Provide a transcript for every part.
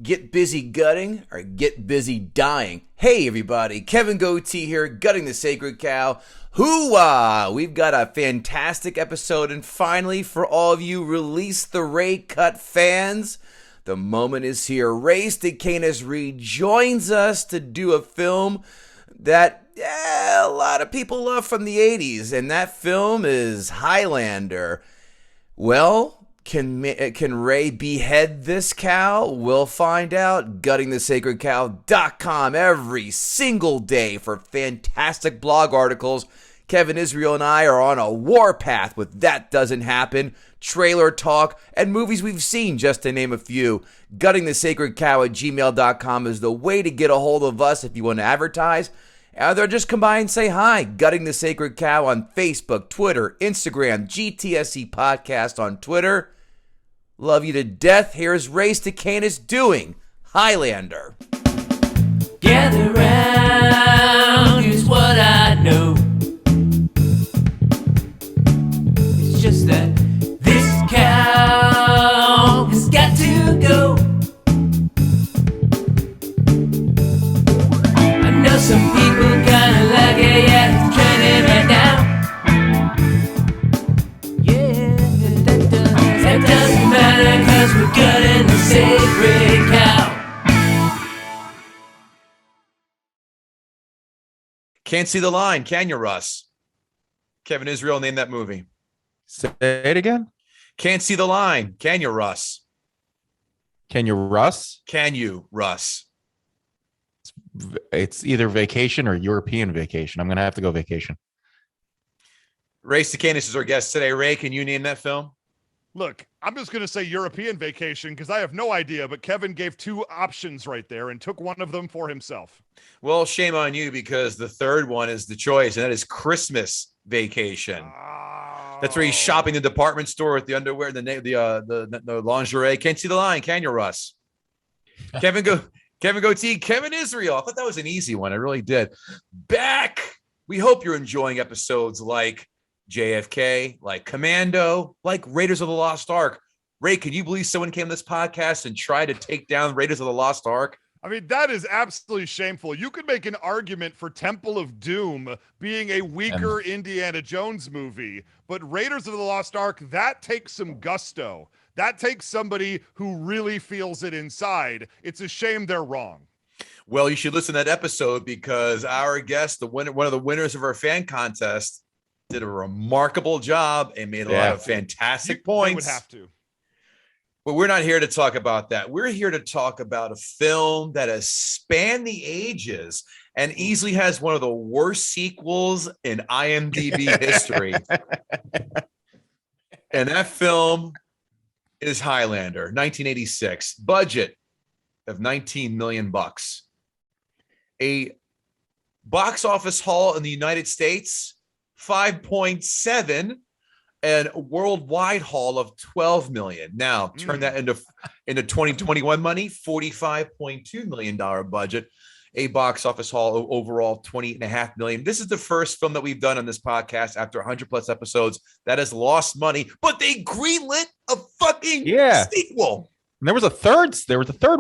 Get busy gutting or get busy dying. Hey everybody, Kevin Goatee here, gutting the sacred cow. Hoo-ah! We've got a fantastic episode, and finally, for all of you Release the Ray Cut fans, the moment is here. Ray Stakenas rejoins us to do a film that a lot of people love from the 80s, and that film is Highlander. Well, can Ray behead this cow? We'll find out. Guttingthesacredcow.com every single day for fantastic blog articles. Kevin Israel and I are on a warpath with That Doesn't Happen, trailer talk, and movies we've seen, just to name a few. Guttingthesacredcow at gmail.com is the way to get a hold of us if you want to advertise. Either just come by and say hi. Gutting the Sacred Cow on Facebook, Twitter, Instagram, GTSC Podcast on Twitter. Love you to death. Here's Ray Canis doing Highlander. Gather round, here's what I know. It's just that this cow has got to go. I know some people kinda like it, yeah, it's trending right now. Yeah, that doesn't matter, 'cause we're gutting the sacred cow. Can't see the line, can you, Russ? Kevin Israel named that movie. Say it again. Can't see the line, can you, Russ? Can you, Russ? Can you, Russ? It's either vacation or European vacation. I'm going to have to go vacation. Ray Canis is our guest today. Ray, can you name that film? Look, I'm just going to say European vacation because I have no idea, but Kevin gave two options right there and took one of them for himself. Well, shame on you, because the third one is the choice, and that is Christmas Vacation. That's where he's shopping the department store with the underwear, the lingerie. Can't see the line, can you, Russ? Kevin Goatee, Kevin Israel. I thought that was an easy one. I really did. Back. We hope you're enjoying episodes like JFK, like Commando, like Raiders of the Lost Ark. Ray, can you believe someone came to this podcast and tried to take down Raiders of the Lost Ark? I mean, that is absolutely shameful. You could make an argument for Temple of Doom being a weaker Indiana Jones movie, but Raiders of the Lost Ark, that takes some gusto. That takes somebody who really feels it inside. It's a shame they're wrong. Well, you should listen to that episode, because our guest, one of the winners of our fan contest, did a remarkable job and made a lot of fantastic points. They would have to. But we're not here to talk about that. We're here to talk about a film that has spanned the ages and easily has one of the worst sequels in IMDb history. And that film is Highlander, 1986. Budget of $19 million. A box office haul in the United States, 5.7, and a worldwide haul of 12 million. Now turn that into 2021 money, $45.2 million budget, a box office haul overall 28.5 million. This is the first film that we've done on this podcast after 100 plus episodes that has lost money, but they greenlit a fucking sequel. And there was a third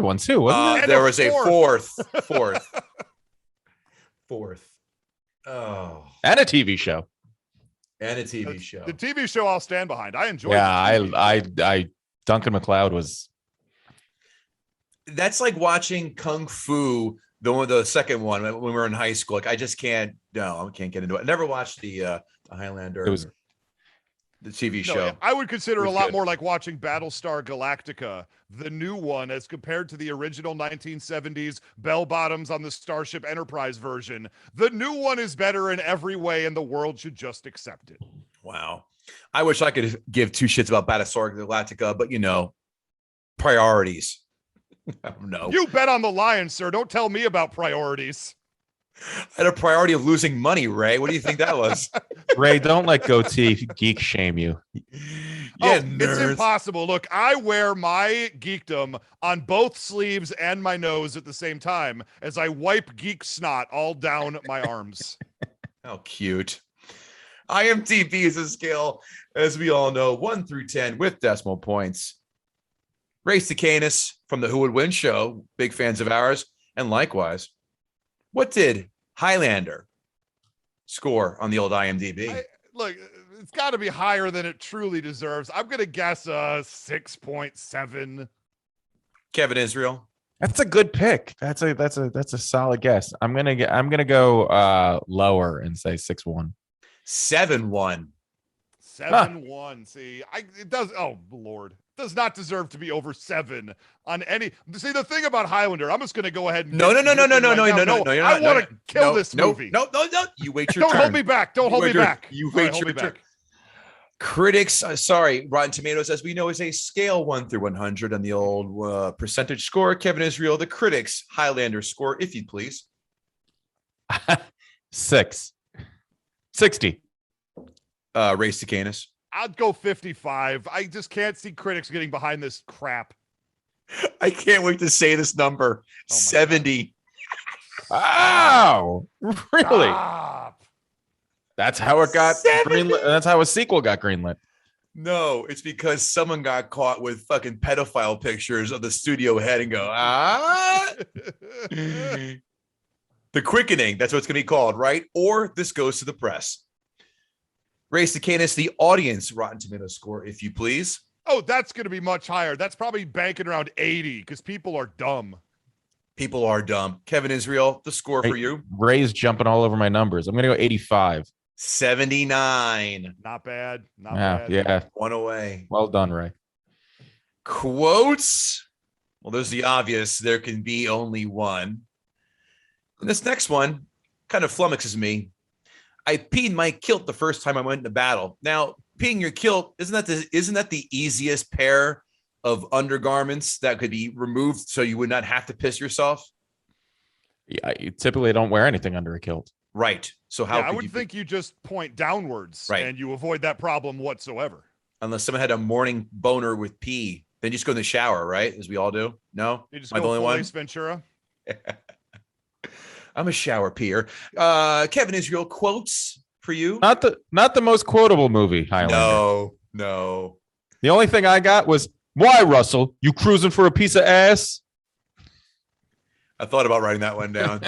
one too, wasn't there was a fourth. Oh, and a TV show. And a TV show. The TV show I'll stand behind. I enjoyed it. I Duncan MacLeod was. That's like watching Kung Fu, the second one when we were in high school. Like, I just can't. No, I can't get into it. I never watched the Highlander. It was the TV show. I would consider a lot more like watching Battlestar Galactica, the new one, as compared to the original 1970s bell bottoms on the Starship Enterprise version. The new one is better in every way, and the world should just accept it. Wow. I wish I could give two shits about Battlestar Galactica, but priorities. I don't know. You bet on the Lions, sir. Don't tell me about priorities. I had a priority of losing money, Ray. What do you think that was? Ray, don't let Goatee geek shame you. It's impossible. Look, I wear my geekdom on both sleeves and my nose at the same time as I wipe geek snot all down my arms. How cute. IMDb is a scale, as we all know, 1 through 10 with decimal points. Race to Canis from the Who Would Win show, big fans of ours, and likewise, what did Highlander score on the old IMDb? Look, it's got to be higher than it truly deserves. I'm gonna guess a 6.7. Kevin Israel. That's a good pick. That's a solid guess. I'm gonna go lower and say 6-1. 7-1. 7-1. See, it does. Oh Lord, does not deserve to be over 7 on any. See, the thing about Highlander, I'm just gonna go ahead and No. I want to kill this movie. No. You wait your Don't turn. hold me back. Don't hold me back. You All right, wait hold your me turn. back. Critics, Rotten Tomatoes, as we know, is a scale 1 through 100 on the old percentage score. Kevin Israel, the critics Highlander score, if you please. 60. Race to Canis. I'd go 55. I just can't see critics getting behind this crap. I can't wait to say this number. 70. Wow, really? Stop. That's how it got greenlit. That's how a sequel got greenlit. No, it's because someone got caught with fucking pedophile pictures of the studio head and go, The Quickening, that's what it's going to be called, right? Or this goes to the press. Race to Canis, the audience Rotten Tomatoes score, if you please. Oh, that's going to be much higher. That's probably banking around 80 because people are dumb. People are dumb. Kevin Israel, the score for you. Ray's jumping all over my numbers. I'm going to go 85. 79. Not bad. Not bad. Yeah. One away. Well done, Ray. Quotes. Well, there's the obvious. There can be only one. And this next one kind of flummoxes me. I peed my kilt the first time I went into battle. Now, peeing your kilt, isn't that the easiest pair of undergarments that could be removed so you would not have to piss yourself? Yeah, you typically don't wear anything under a kilt. Right. So how I would think you just point downwards and you avoid that problem whatsoever. Unless someone had a morning boner with pee, then you just go in the shower, right? As we all do. No? You just Am I go the only full one? Ace Ventura. I'm a shower peer. Kevin Israel, quotes for you? Not the most quotable movie, Highlander. No. The only thing I got was, "Why, Russell? You cruising for a piece of ass?" I thought about writing that one down.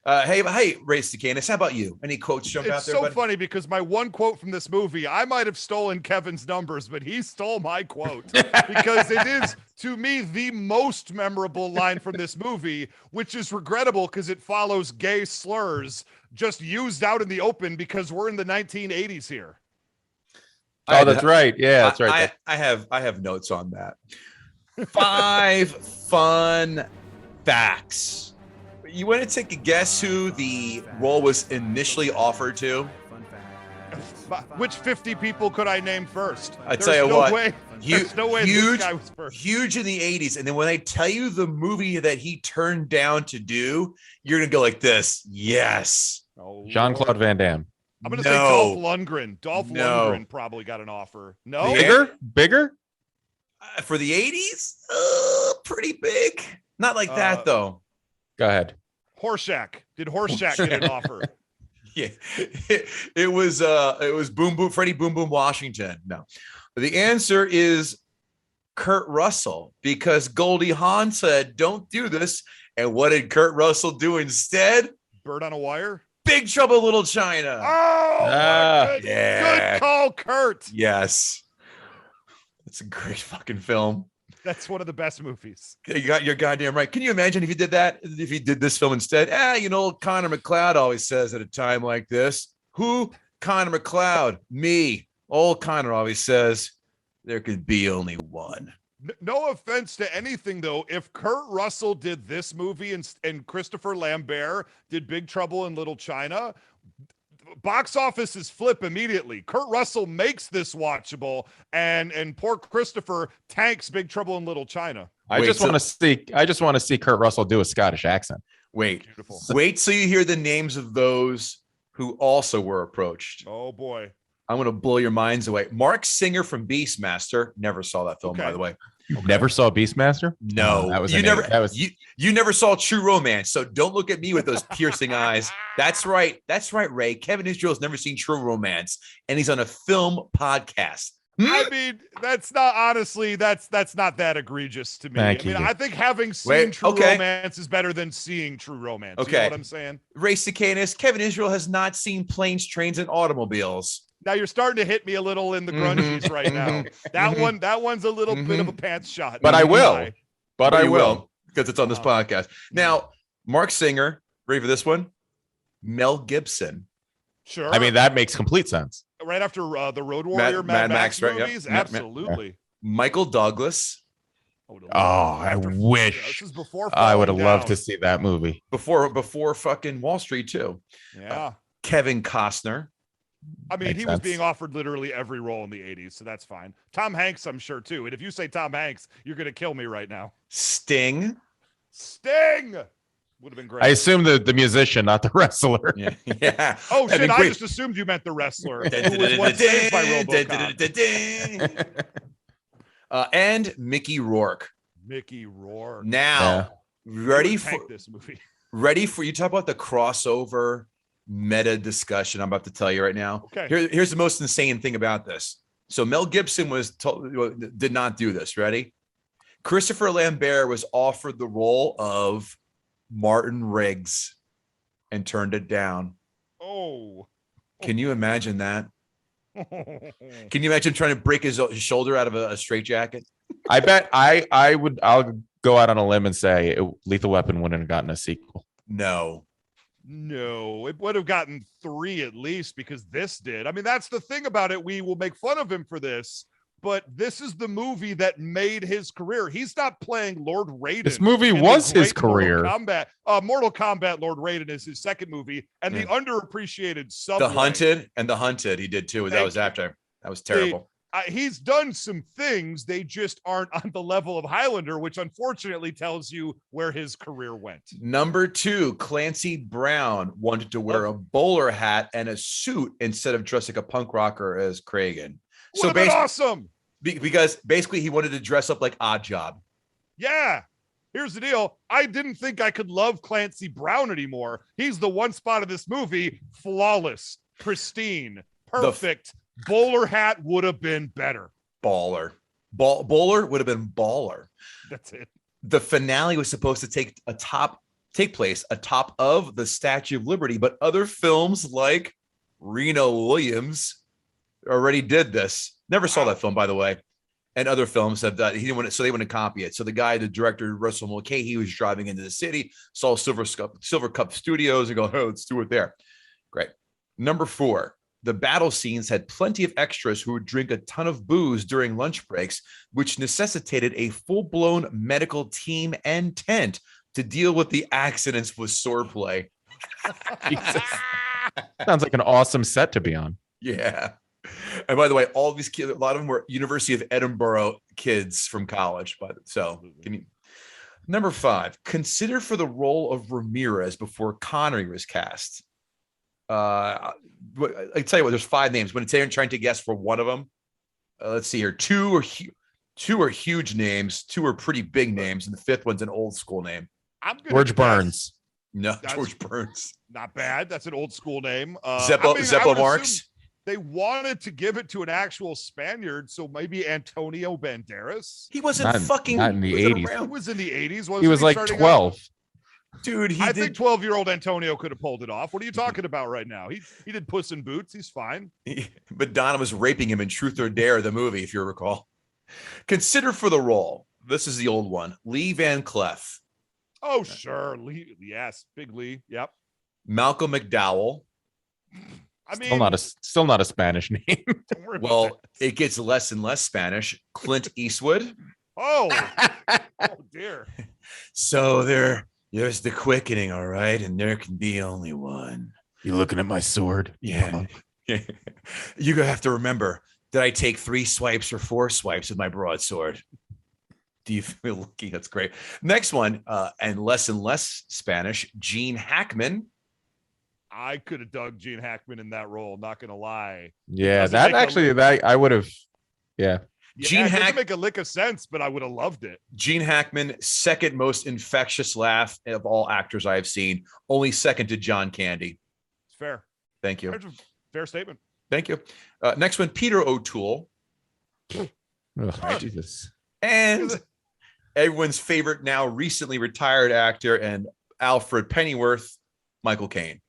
Hey, Race to Canis, how about you? Any quotes jump out It's there? so buddy? funny because my one quote from this movie, I might have stolen Kevin's numbers, but he stole my quote because it is, to me, the most memorable line from this movie, which is regrettable because it follows gay slurs just used out in the open because we're in the 1980s here. Oh, that's right. Yeah, that's right. I have notes on that. 5 fun facts. You want to take a guess who the role was initially offered to? Which 50 people could I name first? I tell you what, There's no way this guy was first. Huge in the 80s. And then when I tell you the movie that he turned down to do, you're going to go like this. Yes. Oh, Jean-Claude Van Damme. I'm going to say Dolph Lundgren. Dolph Lundgren probably got an offer. No? Bigger? For the 80s? Pretty big. Not like that, though. Go ahead. Horshack. Did Horshack get an offer? Yeah, it was Freddie Boom Boom Washington. No, the answer is Kurt Russell, because Goldie Hawn said, "Don't do this." And what did Kurt Russell do instead? Bird on a Wire. Big Trouble in Little China. Oh, yeah. Good call, Kurt. Yes, it's a great fucking film. That's one of the best movies. You're goddamn right. Can you imagine if you did that? If you did this film instead? Connor McLeod always says at a time like this. Who? Connor McLeod. Me. Old Connor always says there could be only one. No offense to anything, though. If Kurt Russell did this movie and Christopher Lambert did Big Trouble in Little China, box offices flip immediately. Kurt Russell makes this watchable, and poor Christopher tanks Big Trouble in Little China. I just want to see Kurt Russell do a Scottish accent. Wait till you hear the names of those who also were approached. Oh boy, I'm going to blow your minds away. Mark Singer from Beastmaster. Never saw that film, by the way. You never saw Beastmaster? No, you never saw True Romance. So don't look at me with those piercing eyes. That's right, Ray. Kevin Israel's never seen True Romance, and he's on a film podcast. I mean, that's not honestly. That's not that egregious to me. Thank I mean, you. I think having seen Wait, True okay. Romance is better than seeing True Romance. You Okay. know what I'm saying? Race to Canis. Kevin Israel has not seen planes, trains, and automobiles. Now you're starting to hit me a little in the grungies right now. That one's a little bit of a pants shot. But I Not gonna will. lie. But I you will. because it's on this podcast. Now, Mark Singer, ready for this one? Mel Gibson. Sure. I mean, that makes complete sense. right after the Road Warrior, Mad Max right? Yep. movies. Yep, yep. Absolutely. Michael Douglas. I wish. This is before I would have Falling loved Down. to see that movie. Before fucking Wall Street too. Yeah. Kevin Costner. I mean, Makes he was sense. being offered literally every role in the 80s, so that's fine. Tom Hanks, I'm sure, too. And if you say Tom Hanks, you're going to kill me right now. Sting. Sting would have been great. I assume the musician, not the wrestler. Yeah. Oh, That'd shit. be I great. just assumed you meant the wrestler who was once saved by RoboCop. And Mickey Rourke. Mickey Rourke. Now, ready for this movie. ready for you to talk about the crossover meta discussion I'm about to tell you right now. Okay. Here's the most insane thing about this. So Mel Gibson did not do this. Ready? Christopher Lambert was offered the role of Martin Riggs and turned it down. Oh. Can you imagine that? Can you imagine trying to break his shoulder out of a straitjacket? I bet I'll go out on a limb and say Lethal Weapon wouldn't have gotten a sequel. No. No, it would have gotten 3 at least because this did. I mean, that's the thing about it. We will make fun of him for this, but this is the movie that made his career. He's not playing Lord Raiden. This movie in the was his great career. Mortal Kombat Lord Raiden is his second movie, and the underappreciated Subway. The Hunted he did too. That was after. That was terrible. He's done some things. They just aren't on the level of Highlander, which unfortunately tells you where his career went. Number 2, Clancy Brown wanted to wear a bowler hat and a suit instead of dress like a punk rocker as Kragan. So basically, awesome. Because basically he wanted to dress up like Odd Job. Yeah. Here's the deal. I didn't think I could love Clancy Brown anymore. He's the one spot of this movie. Flawless, pristine, perfect. Bowler hat would have been better. Baller. Bowler would have been baller. That's it. The finale was supposed to take place atop of the Statue of Liberty, but other films like Reno Williams already did this. Never saw that film, by the way. And other films have done. He didn't want it, so they wouldn't copy it. So the director, Russell Mulcahy, he was driving into the city, saw Silver Cup Studios, and go, "Oh, let's do it there." Great. Number 4. The battle scenes had plenty of extras who would drink a ton of booze during lunch breaks, which necessitated a full-blown medical team and tent to deal with the accidents with swordplay. Jesus. Sounds like an awesome set to be on. Yeah. And by the way, all these kids, a lot of them were University of Edinburgh kids from college. Number 5, consider for the role of Ramirez before Connery was cast. I tell you what, there's 5 names. When it's trying to guess for one of them, let's see here. 2 are huge names. 2 are pretty big names, and the 5th one's an old school name. George Burns. No, George Burns. Not bad. That's an old school name. Zeppo Marx. They wanted to give it to an actual Spaniard, so maybe Antonio Banderas. He wasn't not in the 80s. He was in the 80s. He was like 12. Dude, I think 12-year-old Antonio could have pulled it off. What are you talking about right now? He did Puss in Boots. He's fine. Madonna was raping him in Truth or Dare, the movie, if you recall. Consider for the role. This is the old one. Lee Van Cleef. Oh, sure. Lee. Yes. Big Lee. Yep. Malcolm McDowell. I mean, Still not a Spanish name. Well, it gets less and less Spanish. Clint Eastwood. Oh dear. So there's the quickening, all right, and there can be only one. You looking at my sword? Yeah. You have to remember that I take 3 swipes or 4 swipes with my broadsword. Do you feel lucky? That's great. Next one, and less Spanish, Gene Hackman. I could have dug Gene Hackman in that role, not gonna lie. Yeah, that I would have. Yeah. Gene Hackman doesn't make a lick of sense, but I would have loved it. Gene Hackman, second most infectious laugh of all actors I have seen, only second to John Candy. It's fair. Thank you. Fair statement. Thank you. Next one, Peter O'Toole. Ugh, Jesus. And everyone's favorite, now recently retired actor and Alfred Pennyworth, Michael Caine.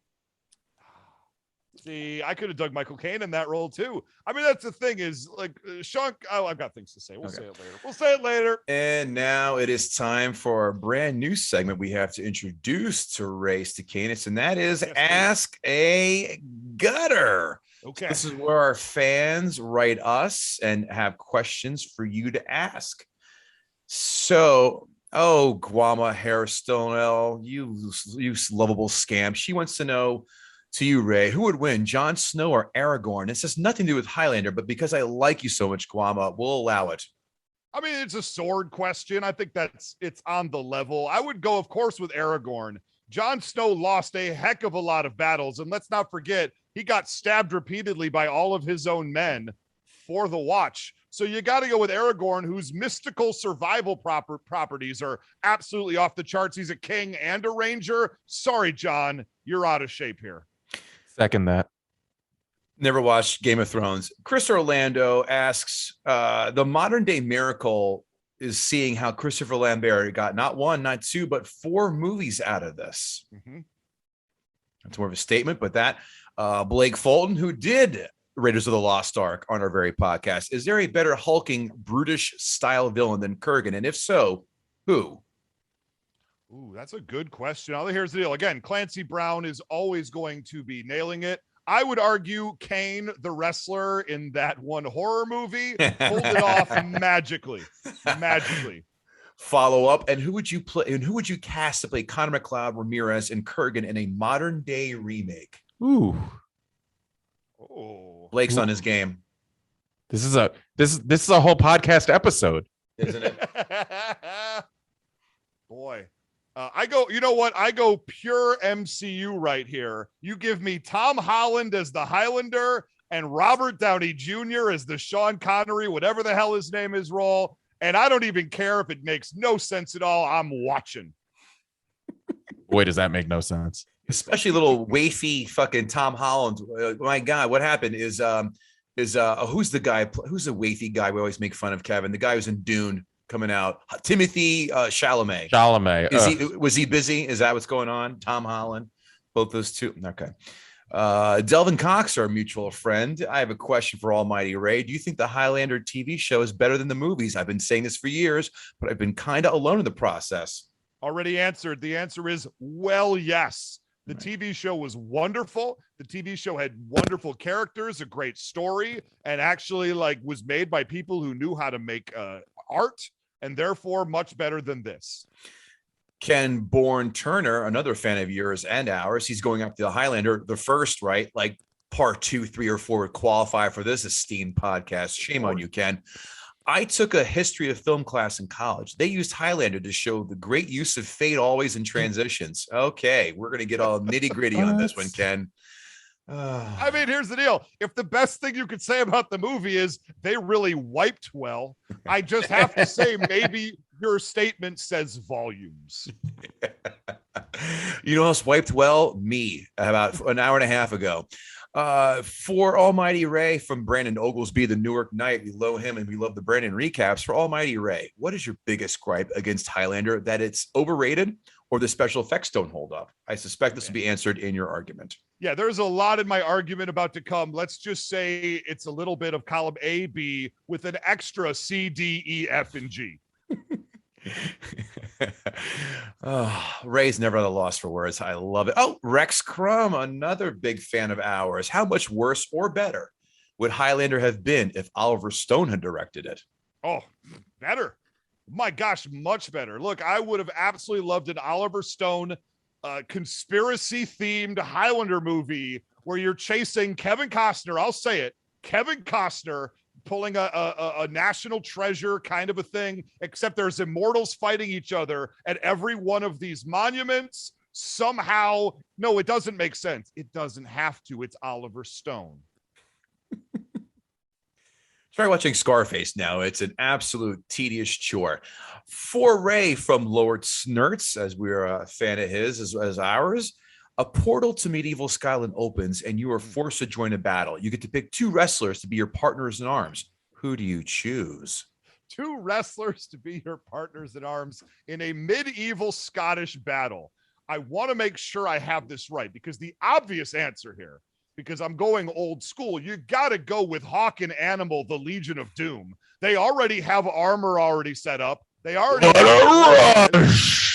See, I could have dug Michael Caine in that role too. I mean, that's the thing is like Sean. Oh, I've got things to say. We'll say it later. We'll say it later. And now it is time for our brand new segment we have to introduce to Race to Canis, and that is Ask a Gutter. Okay. This is where our fans write us and have questions for you to ask. So, Guama Hairstone, you lovable scamp. She wants to know, to you, Ray, who would win, Jon Snow or Aragorn? This has nothing to do with Highlander, but because I like you so much, Guama, we'll allow it. I mean, it's a sword question. I think it's on the level. I would go, of course, with Aragorn. Jon Snow lost a heck of a lot of battles, and let's not forget, he got stabbed repeatedly by all of his own men for the Watch. So you got to go with Aragorn, whose mystical survival properties are absolutely off the charts. He's a king and a ranger. Sorry, John, you're out of shape here. Second that. Never watched Game of Thrones. Chris Orlando asks, the modern day miracle is seeing how Christopher Lambert got not one, not two, but 4 movies out of this. Mm-hmm. That's more of a statement, but that Blake Fulton, who did Raiders of the Lost Ark on our very podcast, is there a better hulking, brutish style villain than Kurgan? And if so, who? Ooh, that's a good question. Now, here's the deal. Again, Clancy Brown is always going to be nailing it. I would argue Kane, the wrestler in that one horror movie, pulled it off magically. Magically. Follow up. And who would you play? And who would you cast to play Conor McLeod, Ramirez, and Kurgan in a modern day remake? Ooh. Oh, Blake's on his game. This is a whole podcast episode, isn't it? Boy. I go pure MCU right here. You give me Tom Holland as the Highlander and Robert Downey Jr. as the Sean Connery, whatever the hell his name is, role. And I don't even care if it makes no sense at all. I'm watching. Boy, does that make no sense. Especially little wafy fucking Tom Holland. My God, what happened is who's the guy? Who's the wafy guy we always make fun of, Kevin? The guy who's in Dune coming out. Timothy Chalamet. Was he busy? Is that what's going on? Tom Holland, both those two. Okay. Delvin Cox, our mutual friend. I have a question for Almighty Ray. Do you think the Highlander TV show is better than the movies? I've been saying this for years, but I've been kind of alone in the process. Already answered. The answer is, well, yes. The TV show was wonderful. The TV show had wonderful characters, a great story, and actually was made by people who knew how to make art, and therefore much better than this. Ken Bourne Turner, another fan of yours and ours, he's going up to the Highlander, the first, right? Like part 2, 3, or 4 would qualify for this esteemed podcast. Shame on you, Ken. I took a history of film class in college. They used Highlander to show the great use of fade always in transitions. Okay, we're going to get all nitty gritty on this one, Ken. I mean, here's the deal. If the best thing you could say about the movie is they really wiped well, I just have to say maybe your statement says volumes. You know who else wiped well? Me, about an hour and a half ago. For Almighty Ray from Brandon Oglesby, the Newark Knight, we love him and we love the Brandon recaps. For Almighty Ray, what is your biggest gripe against Highlander? That it's overrated or the special effects don't hold up? I suspect this will be answered in your argument. Yeah, there's a lot in my argument about to come. Let's just say it's a little bit of column A, B with an extra C, D, E, F, and G. Ray's never at a loss for words. I love it. Oh, Rex Crumb, another big fan of ours. How much worse or better would Highlander have been if Oliver Stone had directed it? Oh, better. My gosh, much better. Look, I would have absolutely loved an Oliver Stone conspiracy themed Highlander movie where you're chasing Kevin Costner. I'll say it. Kevin Costner pulling a national treasure kind of a thing, except there's immortals fighting each other at every one of these monuments. Somehow, no, it doesn't make sense. It doesn't have to. It's Oliver Stone. Try watching Scarface now. It's an absolute tedious chore. For Ray from Lord Snurts, as we're a fan of his as ours, a portal to medieval Scotland opens and you are forced to join a battle. You get to pick 2 wrestlers to be your partners in arms. Who do you choose? 2 wrestlers to be your partners in arms in a medieval Scottish battle. I want to make sure I have this right, because the obvious answer here, because I'm going old school, you got to go with Hawk and Animal, the Legion of Doom. They already have armor already set up. They already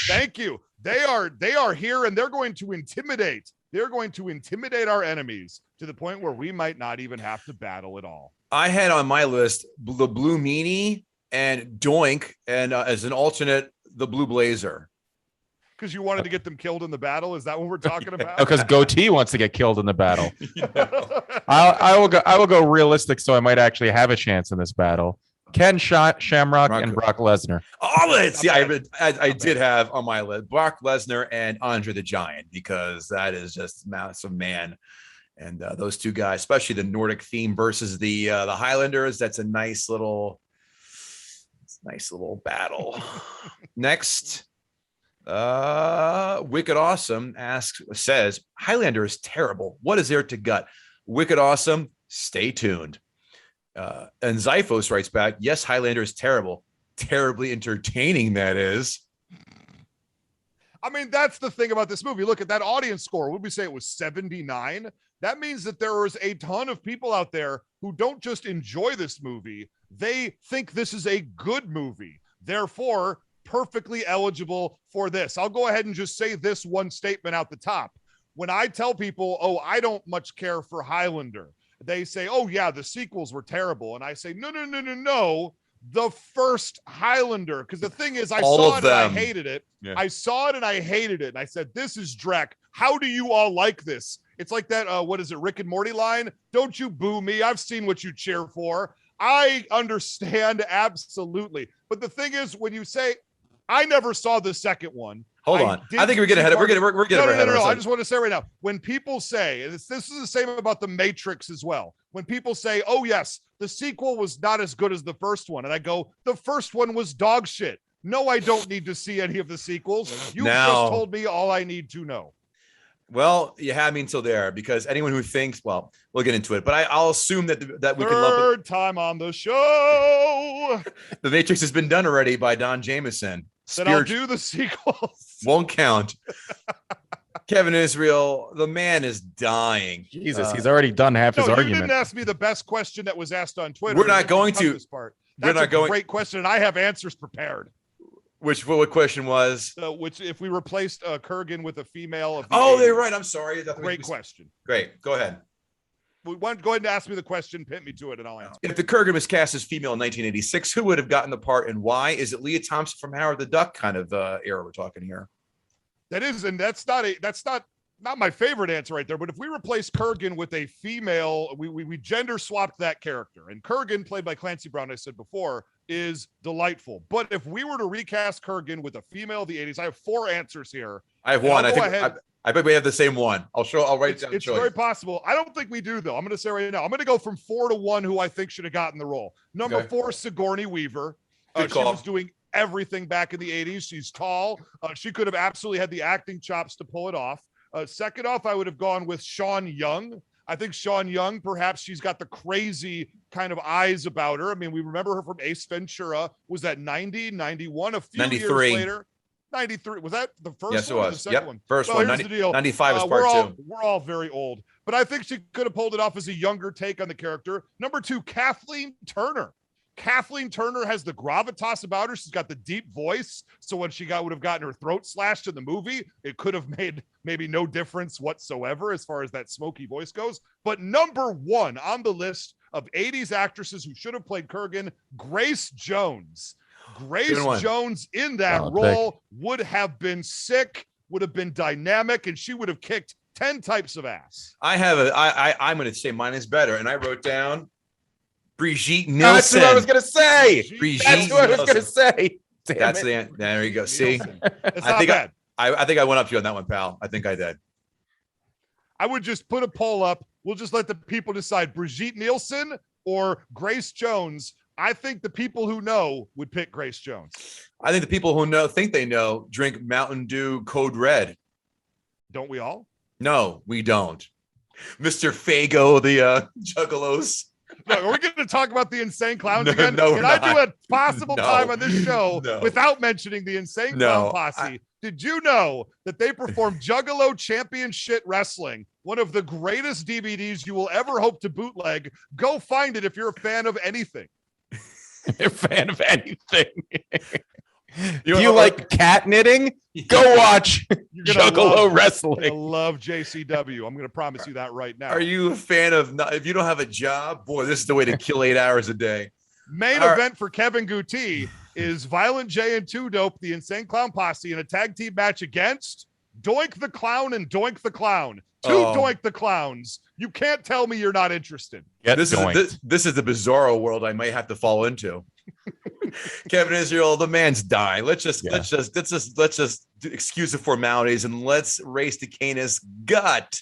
Thank you. They are here, and they're going to intimidate. They're going to intimidate our enemies to the point where we might not even have to battle at all. I had on my list the Blue Meanie and Doink, and as an alternate, the Blue Blazer. Because you wanted to get them killed in the battle? Is that what we're talking about? Because Goatee wants to get killed in the battle. I will go realistic, so I might actually have a chance in this battle. Ken Shamrock and Brock Lesnar. Oh, let's I did have on my list Brock Lesnar and Andre the Giant, because that is just massive man. And those 2 guys, especially the Nordic theme versus the Highlanders, that's a nice little battle. Next, Wicked Awesome says Highlander is terrible. What is there to gut? Wicked Awesome, stay tuned. And Zyphos writes back, yes, Highlander is terrible. Terribly entertaining, that is. I mean, that's the thing about this movie. Look at that audience score. Would we say it was 79? That means that there is a ton of people out there who don't just enjoy this movie. They think this is a good movie. Therefore, perfectly eligible for this. I'll go ahead and just say this one statement out the top. When I tell people, oh, I don't much care for Highlander, they say, oh, yeah, the sequels were terrible. And I say, no. The first Highlander. Because the thing is, I saw it and I hated it. Yeah. I saw it and I hated it. And I said, this is dreck. How do you all like this? It's like that, what is it, Rick and Morty line? Don't you boo me. I've seen what you cheer for. I understand, absolutely. But the thing is, when you say, I never saw the second one. Hold on. I think we're getting ahead of No. I just want to say right now, when people say, and this is the same about The Matrix as well. When people say, oh, yes, the sequel was not as good as the first one. And I go, the first one was dog shit. No, I don't need to see any of the sequels. You just told me all I need to know. Well, you had me until there, because anyone who thinks, well, we'll get into it, but I'll assume that we can lump it. Third time on the show. The Matrix has been done already by Don Jameson. Then I'll do the sequels. Won't count. Kevin Israel, the man is dying. Jesus, he's already done half his argument. You didn't ask me the best question that was asked on Twitter. We're not going to. This part. That's a great question, and I have answers prepared. What question was? Which, if we replaced Kurgan with a female. They're right. I'm sorry. Great question. Great. Go ahead. Go ahead and ask me the question, pin me to it, and I'll answer. If the Kurgan was cast as female in 1986, who would have gotten the part and why? Is it Leah Thompson from Howard the Duck kind of era we're talking here? That is, and that's not my favorite answer right there. But if we replace Kurgan with a female, we gender swapped that character, and Kurgan, played by Clancy Brown, I said before, is delightful. But if we were to recast Kurgan with a female of the 80s, I have 4 answers here. I have one. I bet we have the same one. I'll write it down. It's very possible. I don't think we do, though. I'm going to say right now, I'm going to go from 4 to 1 who I think should have gotten the role. Number 4, Sigourney Weaver. She was doing everything back in the 80s. She's tall. She could have absolutely had the acting chops to pull it off. Second off, I would have gone with Sean Young. I think Sean Young, perhaps she's got the crazy kind of eyes about her. I mean, we remember her from Ace Ventura. Was that 90, 91? A few 93. years later. 93. Was that the first one? Yes, it was. Or the second one? First well, one. Here's the deal. 95 is part 2. We're all very old. But I think she could have pulled it off as a younger take on the character. Number 2, Kathleen Turner. Kathleen Turner has the gravitas about her. She's got the deep voice. So when she would have gotten her throat slashed in the movie, it could have made maybe no difference whatsoever as far as that smoky voice goes. But number 1 on the list of 80s actresses who should have played Kurgan, Grace Jones. Grace Jones in that role would have been sick, would have been dynamic, and she would have kicked 10 types of ass. I'm going to say mine is better. And I wrote down Brigitte Nielsen. That's what I was going to say. That's what I was going to say. There you go. See, it's not bad. I think I went up to you on that one, pal. I think I did. I would just put a poll up. We'll just let the people decide Brigitte Nielsen or Grace Jones. I think the people who know would pick Grace Jones. I think the people who think they know drink Mountain Dew Code Red. Don't we all? No, we don't. Mr. Fago, the Juggalos. No, are we going to talk about the Insane Clowns No, again? no, Can we're I do not. a possible No. time on this show No. without mentioning the Insane No, Clown Posse? Did you know that they performed Juggalo Championship Wrestling, one of the greatest DVDs you will ever hope to bootleg? Go find it if you're a fan of anything. You're a fan of anything. You Do you like cat knitting? Go watch You're gonna Juggalo love- Wrestling. I love JCW. I'm going to promise you that right now. Are you a fan of? If you don't have a job, boy, this is the way to kill 8 hours a day. Main All right. event for Kevin Guti is Violent J and Two Dope, the Insane Clown Posse, in a tag team match against Doink the Clown and Doink the Clown. Two Doink the Clowns. You can't tell me you're not interested. Get This doinked. is this is the bizarro world I might have to fall into. Kevin Israel, the man's dying. Let's just excuse the formalities and let's race to Canis gut.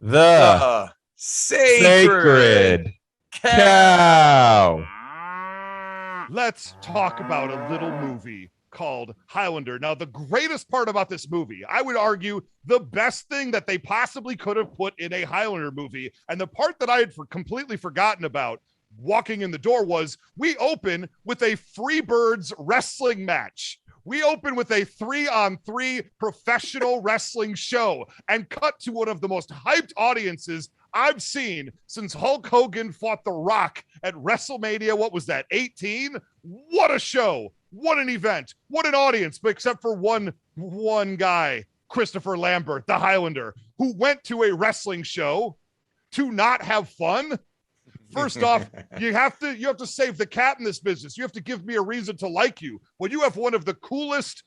The Sacred cow. Let's talk about a little movie called Highlander. Now, the greatest part about this movie, I would argue the best thing that they possibly could have put in a Highlander movie, and the part that I had completely forgotten about walking in the door, was we open with a Freebirds wrestling match. We open with a 3-on-3 professional wrestling show and cut to one of the most hyped audiences I've seen since Hulk Hogan fought The Rock at WrestleMania. What was that, 18? What a show. What an event. What an audience, but except for one guy, Christopher Lambert, the Highlander, who went to a wrestling show to not have fun. First off, you have to save the cat in this business. You have to give me a reason to like you. When you have one of the coolest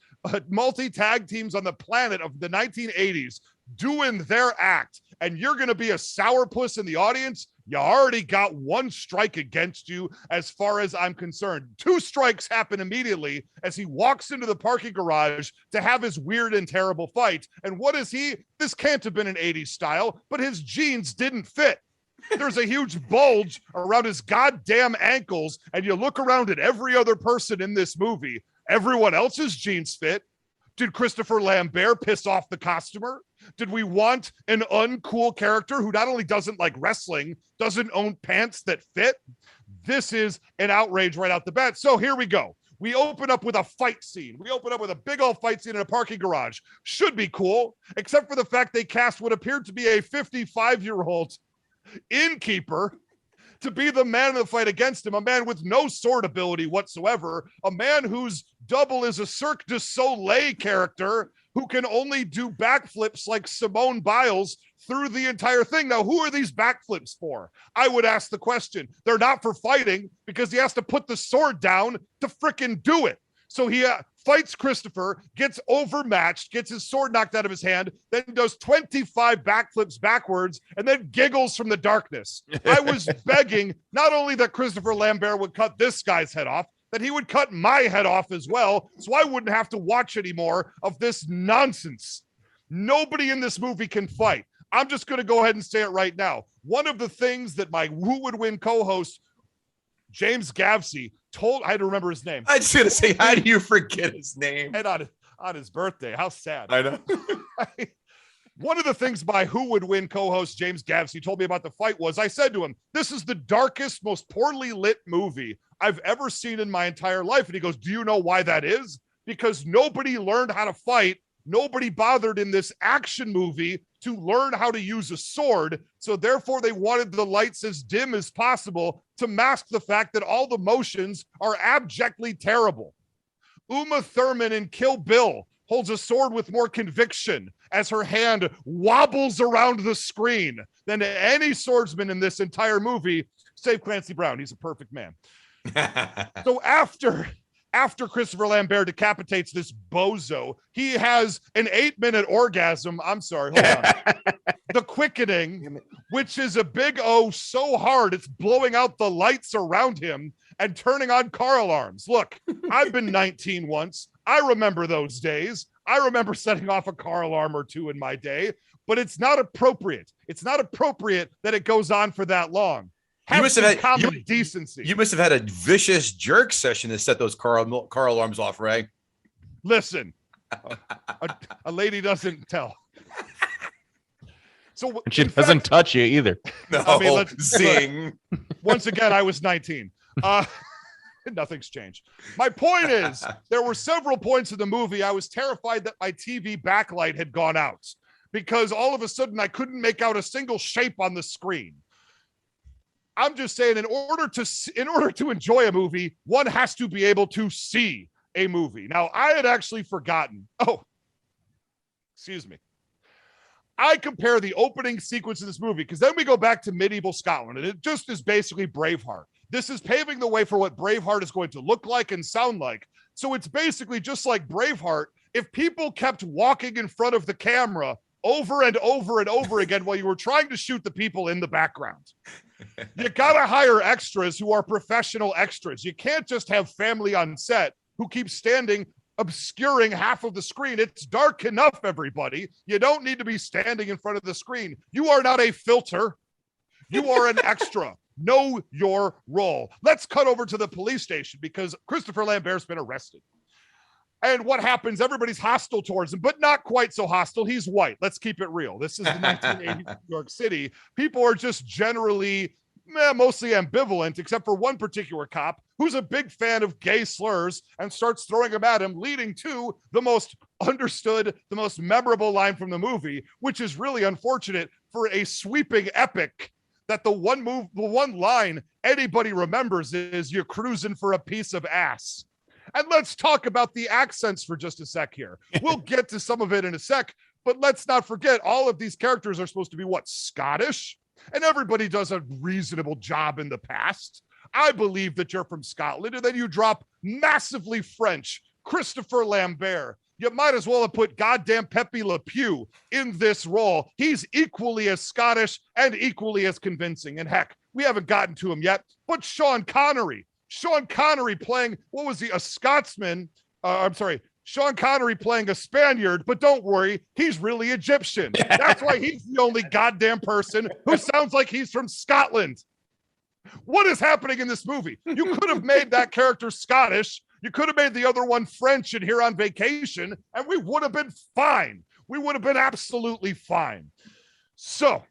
multi-tag teams on the planet of the 1980s doing their act, and you're going to be a sourpuss in the audience, you already got one strike against you as far as I'm concerned. 2 strikes happen immediately as he walks into the parking garage to have his weird and terrible fight. And what is he? This can't have been an 80s style, but his jeans didn't fit. There's a huge bulge around his goddamn ankles, and you look around at every other person in this movie. Everyone else's jeans fit. Did Christopher Lambert piss off the costumer? Did we want an uncool character who not only doesn't like wrestling, doesn't own pants that fit? This is an outrage right out the bat. So here we go. We open up with a fight scene. We open up with a big old fight scene in a parking garage. Should be cool, except for the fact they cast what appeared to be a 55-year-old innkeeper to be the man in the fight against him, a man with no sword ability whatsoever, a man whose double is a Cirque du Soleil character who can only do backflips like Simone Biles through the entire thing. Now, who are these backflips for? I would ask the question. They're not for fighting, because he has to put the sword down to frickin' do it. So he fights Christopher, gets overmatched, gets his sword knocked out of his hand, then does 25 backflips backwards, and then giggles from the darkness. I was begging not only that Christopher Lambert would cut this guy's head off, that he would cut my head off as well, so I wouldn't have to watch any more of this nonsense. Nobody in this movie can fight. I'm just going to go ahead and say it right now. One of the things that my Who Would Win co-host, James Gavsey, told, I had to remember his name. I was going to say, how do you forget his name? And on his birthday. How sad. I know. One of the things my Who Would Win co-host James Gavsey told me about the fight was, I said to him, this is the darkest, most poorly lit movie I've ever seen in my entire life. And he goes, do you know why that is? Because nobody learned how to fight. Nobody bothered in this action movie to learn how to use a sword. So therefore they wanted the lights as dim as possible to mask the fact that all the motions are abjectly terrible. Uma Thurman in Kill Bill holds a sword with more conviction as her hand wobbles around the screen than any swordsman in this entire movie, save Clancy Brown. He's a perfect man. So after Christopher Lambert decapitates this bozo, he has an 8-minute orgasm. I'm sorry, hold on. The Quickening, which is a big O so hard it's blowing out the lights around him and turning on car alarms. Look, I've been 19 once. I remember those days. I remember setting off a car alarm or two in my day, but it's not appropriate. It's not appropriate that it goes on for that long. You must have had common decency. You must have had a vicious jerk session to set those car alarms off, Ray. Listen, a lady doesn't tell. So And she doesn't touch you either. No, I mean, zing. once again, I was 19. Nothing's changed. My point is, there were several points in the movie I was terrified that my TV backlight had gone out because all of a sudden I couldn't make out a single shape on the screen. I'm just saying, in order to enjoy a movie, one has to be able to see a movie. Now, I had actually forgotten. Oh, excuse me. I compare the opening sequence of this movie because then we go back to medieval Scotland, and it just is basically Braveheart. This is paving the way for what Braveheart is going to look like and sound like. So it's basically just like Braveheart if people kept walking in front of the camera over and over and over again while you were trying to shoot the people in the background. You gotta hire extras who are professional extras. You can't just have family on set who keep standing obscuring half of the screen. It's dark enough, everybody. You don't need to be standing in front of the screen. You are not a filter. You are an extra. Know your role. Let's cut over to the police station because Christopher Lambert's been arrested. And what happens? Everybody's hostile towards him, but not quite so hostile. He's white. Let's keep it real. This is the 1980s New York City. People are just generally mostly ambivalent, except for one particular cop who's a big fan of gay slurs and starts throwing them at him, leading to the most understood, the most memorable line from the movie, which is really unfortunate for a sweeping epic that the one line anybody remembers is "you're cruising for a piece of ass." And let's talk about the accents for just a sec here. We'll get to some of it in a sec, but let's not forget all of these characters are supposed to be Scottish? And everybody does a reasonable job in the past. I believe that you're from Scotland, and then you drop massively French Christopher Lambert. You might as well have put goddamn Pepe Le Pew in this role. He's equally as Scottish and equally as convincing. And heck, we haven't gotten to him yet, but Sean Connery playing, what was he, a Scotsman? Sean Connery playing a Spaniard, but don't worry, he's really Egyptian. That's why he's the only goddamn person who sounds like he's from Scotland. What is happening in this movie? You could have made that character Scottish. You could have made the other one French and Here on Vacation, and we would have been fine. We would have been absolutely fine. So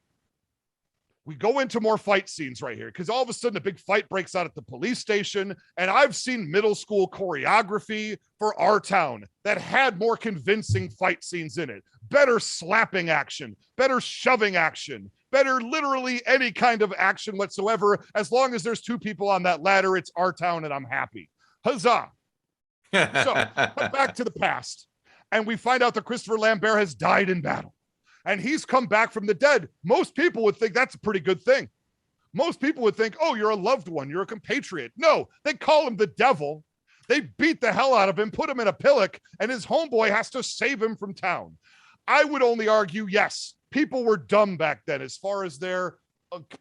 we go into more fight scenes right here because all of a sudden a big fight breaks out at the police station. And I've seen middle school choreography for our town that had more convincing fight scenes in it. Better slapping action, better shoving action, better literally any kind of action whatsoever. As long as there's two people on that ladder, it's our town and I'm happy. Huzzah. So back to the past. And we find out that Christopher Lambert has died in battle. And he's come back from the dead. Most people would think that's a pretty good thing. Most people would think, oh, you're a loved one. You're a compatriot. No, they call him the devil. They beat the hell out of him, put him in a pillock, and his homeboy has to save him from town. I would only argue, yes, people were dumb back then as far as their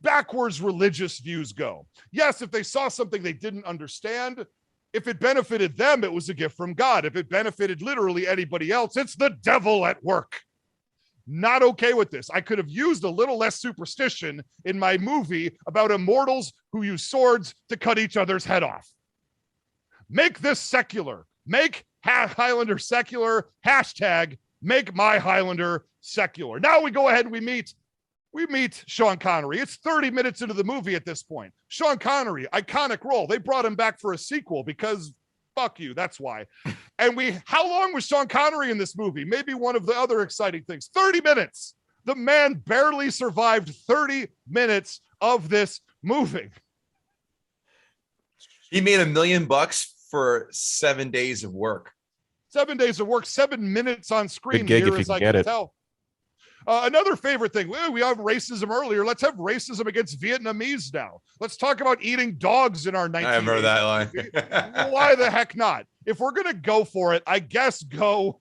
backwards religious views go. Yes, if they saw something they didn't understand, if it benefited them, it was a gift from God. If it benefited literally anybody else, it's the devil at work. Not okay with this. I could have used a little less superstition in my movie about immortals who use swords to cut each other's head off. Make this secular. Make Highlander secular. Hashtag make my Highlander secular. Now we go ahead and we meet Sean Connery. It's 30 minutes into the movie at this point. Sean Connery, iconic role. They brought him back for a sequel because fuck you, that's why. And how long was Sean Connery in this movie? Maybe one of the other exciting things. 30 minutes. The man barely survived 30 minutes of this movie. He made $1 million for 7 days of work. 7 days of work, 7 minutes on screen. Good gig here, if you as I can get can it. tell. Another favorite thing, we have racism earlier. Let's have racism against Vietnamese now. Let's talk about eating dogs in our 1980s. I remember that line. Why the heck not? If we're going to go for it, I guess go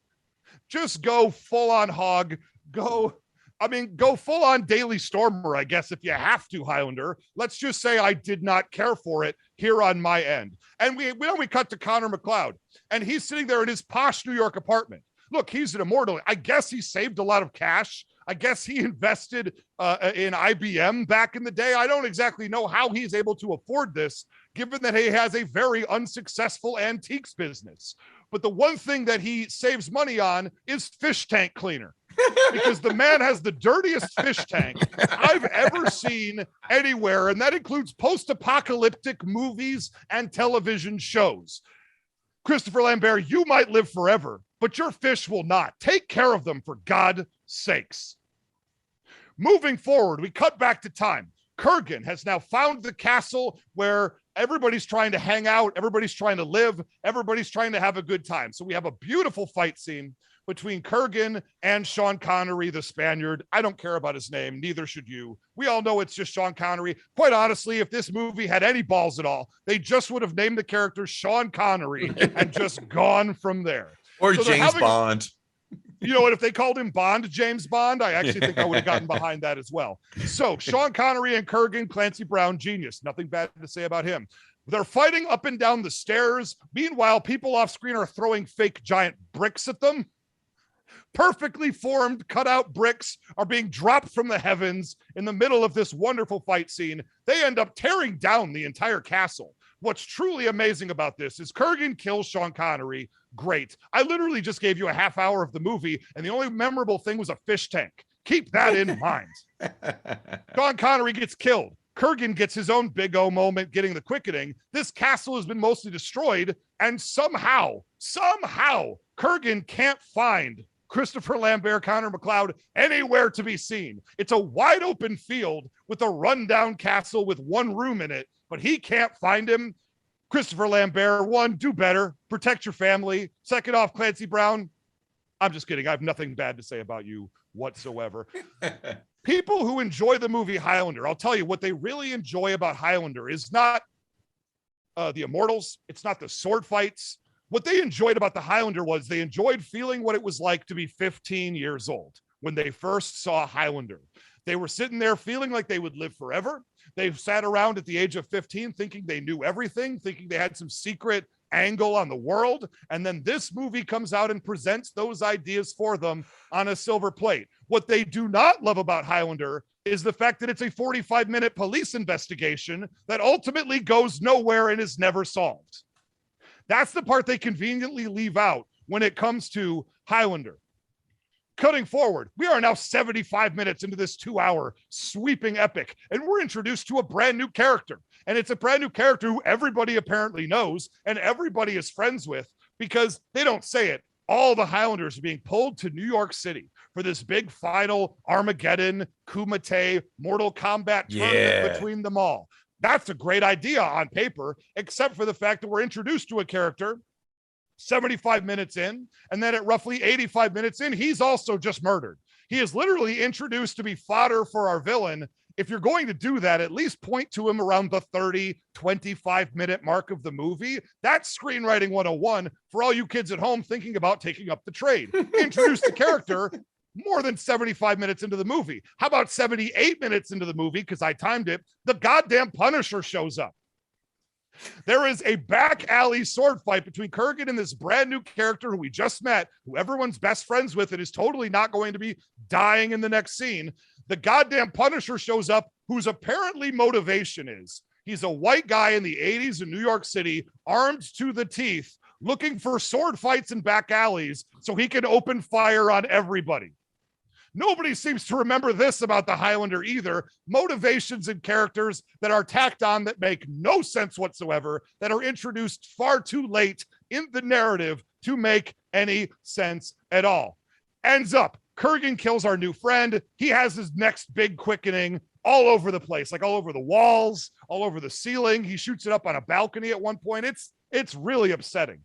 full on hog. Go full on Daily Stormer, I guess, if you have to, Highlander. Let's just say I did not care for it here on my end. And we cut to Connor McLeod, and he's sitting there in his posh New York apartment. Look, he's an immortal. I guess he saved a lot of cash. I guess he invested in IBM back in the day. I don't exactly know how he's able to afford this, given that he has a very unsuccessful antiques business. But the one thing that he saves money on is fish tank cleaner. because the man has the dirtiest fish tank I've ever seen anywhere, and that includes post-apocalyptic movies and television shows. Christopher Lambert, you might live forever, but your fish will not. Take care of them, for God's sakes. Moving forward, we cut back to time. Kurgan has now found the castle where everybody's trying to hang out, everybody's trying to live, everybody's trying to have a good time. So we have a beautiful fight scene between Kurgan and Sean Connery, the Spaniard. I don't care about his name, neither should you. We all know it's just Sean Connery. Quite honestly, if this movie had any balls at all, they just would have named the character Sean Connery and just gone from there. Or so James Bond. You know what? If they called him Bond, James Bond, I actually think I would have gotten behind that as well. So Sean Connery and Kurgan, Clancy Brown, genius. Nothing bad to say about him. They're fighting up and down the stairs. Meanwhile, people off screen are throwing fake giant bricks at them. Perfectly formed, cut out bricks are being dropped from the heavens in the middle of this wonderful fight scene. They end up tearing down the entire castle. What's truly amazing about this is Kurgan kills Sean Connery. Great. I literally just gave you a half hour of the movie, and the only memorable thing was a fish tank. Keep that in mind. Sean Connery gets killed. Kurgan gets his own big O moment getting the quickening. This castle has been mostly destroyed, and somehow, Kurgan can't find Christopher Lambert, Connor McLeod, anywhere to be seen. It's a wide open field with a rundown castle with one room in it, but he can't find him. Christopher Lambert, one, do better. Protect your family. Second off, Clancy Brown, I'm just kidding. I have nothing bad to say about you whatsoever. People who enjoy the movie Highlander, I'll tell you what they really enjoy about Highlander is not the immortals. It's not the sword fights. What they enjoyed about the Highlander was they enjoyed feeling what it was like to be 15 years old when they first saw Highlander. They were sitting there feeling like they would live forever. They sat around at the age of 15 thinking they knew everything, thinking they had some secret angle on the world. And then this movie comes out and presents those ideas for them on a silver plate. What they do not love about Highlander is the fact that it's a 45-minute police investigation that ultimately goes nowhere and is never solved. That's the part they conveniently leave out when it comes to Highlander. Cutting forward, we are now 75 minutes into this 2-hour sweeping epic, and we're introduced to a brand new character. And it's a brand new character who everybody apparently knows and everybody is friends with because they don't say it. All the Highlanders are being pulled to New York City for this big final Armageddon, Kumite, Mortal Kombat tournament between them all. That's a great idea on paper, except for the fact that we're introduced to a character 75 minutes in, and then at roughly 85 minutes in, he's also just murdered. He is literally introduced to be fodder for our villain. If you're going to do that, at least point to him around the 30, 25-minute mark of the movie. That's screenwriting 101 for all you kids at home thinking about taking up the trade. Introduce the character more than 75 minutes into the movie. How about 78 minutes into the movie? Because I timed it. The goddamn Punisher shows up. There is a back alley sword fight between Kurgan and this brand new character who we just met, who everyone's best friends with and is totally not going to be dying in the next scene. The goddamn Punisher shows up, whose apparently motivation is he's a white guy in the 80s in New York City, armed to the teeth, looking for sword fights in back alleys so he can open fire on everybody. Nobody seems to remember this about the Highlander either. Motivations and characters that are tacked on that make no sense whatsoever, that are introduced far too late in the narrative to make any sense at all. Ends up, Kurgan kills our new friend. He has his next big quickening all over the place, like all over the walls, all over the ceiling. He shoots it up on a balcony at one point. It's really upsetting.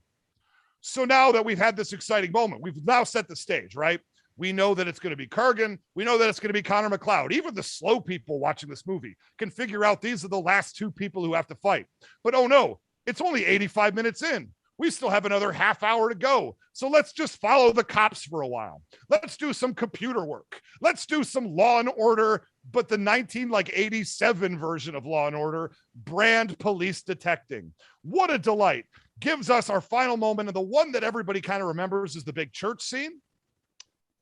So now that we've had this exciting moment, we've now set the stage, right? We know that it's going to be Kurgan. We know that it's going to be Connor McLeod. Even the slow people watching this movie can figure out these are the last two people who have to fight. But oh no, it's only 85 minutes in. We still have another half hour to go. So let's just follow the cops for a while. Let's do some computer work. Let's do some Law and Order, but the 1987 version of Law and Order, brand police detecting. What a delight. Gives us our final moment, and the one that everybody kind of remembers is the big church scene.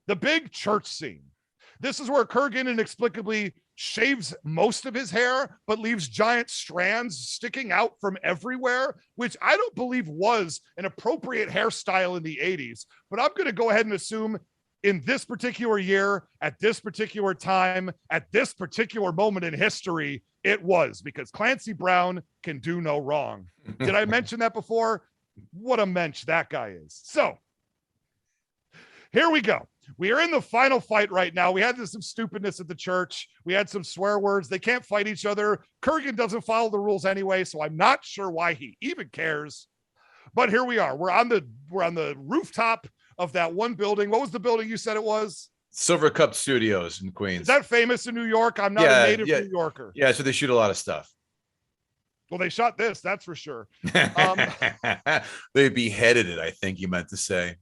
The big church scene. This is where Kurgan inexplicably shaves most of his hair, but leaves giant strands sticking out from everywhere, which I don't believe was an appropriate hairstyle in the 80s. But I'm going to go ahead and assume in this particular year, at this particular time, at this particular moment in history, it was, because Clancy Brown can do no wrong. Did I mention that before? What a mensch that guy is. So here we go. We are in the final fight right now. We had some stupidness at the church. We had some swear words. They can't fight each other. Kurgan doesn't follow the rules anyway, so I'm not sure why he even cares. But here we are. We're on the rooftop of that one building. What was the building you said it was? Silver Cup Studios in Queens. Is that famous in New York? I'm not a native New Yorker. Yeah, so they shoot a lot of stuff. Well, they shot this, that's for sure. They beheaded it, I think you meant to say.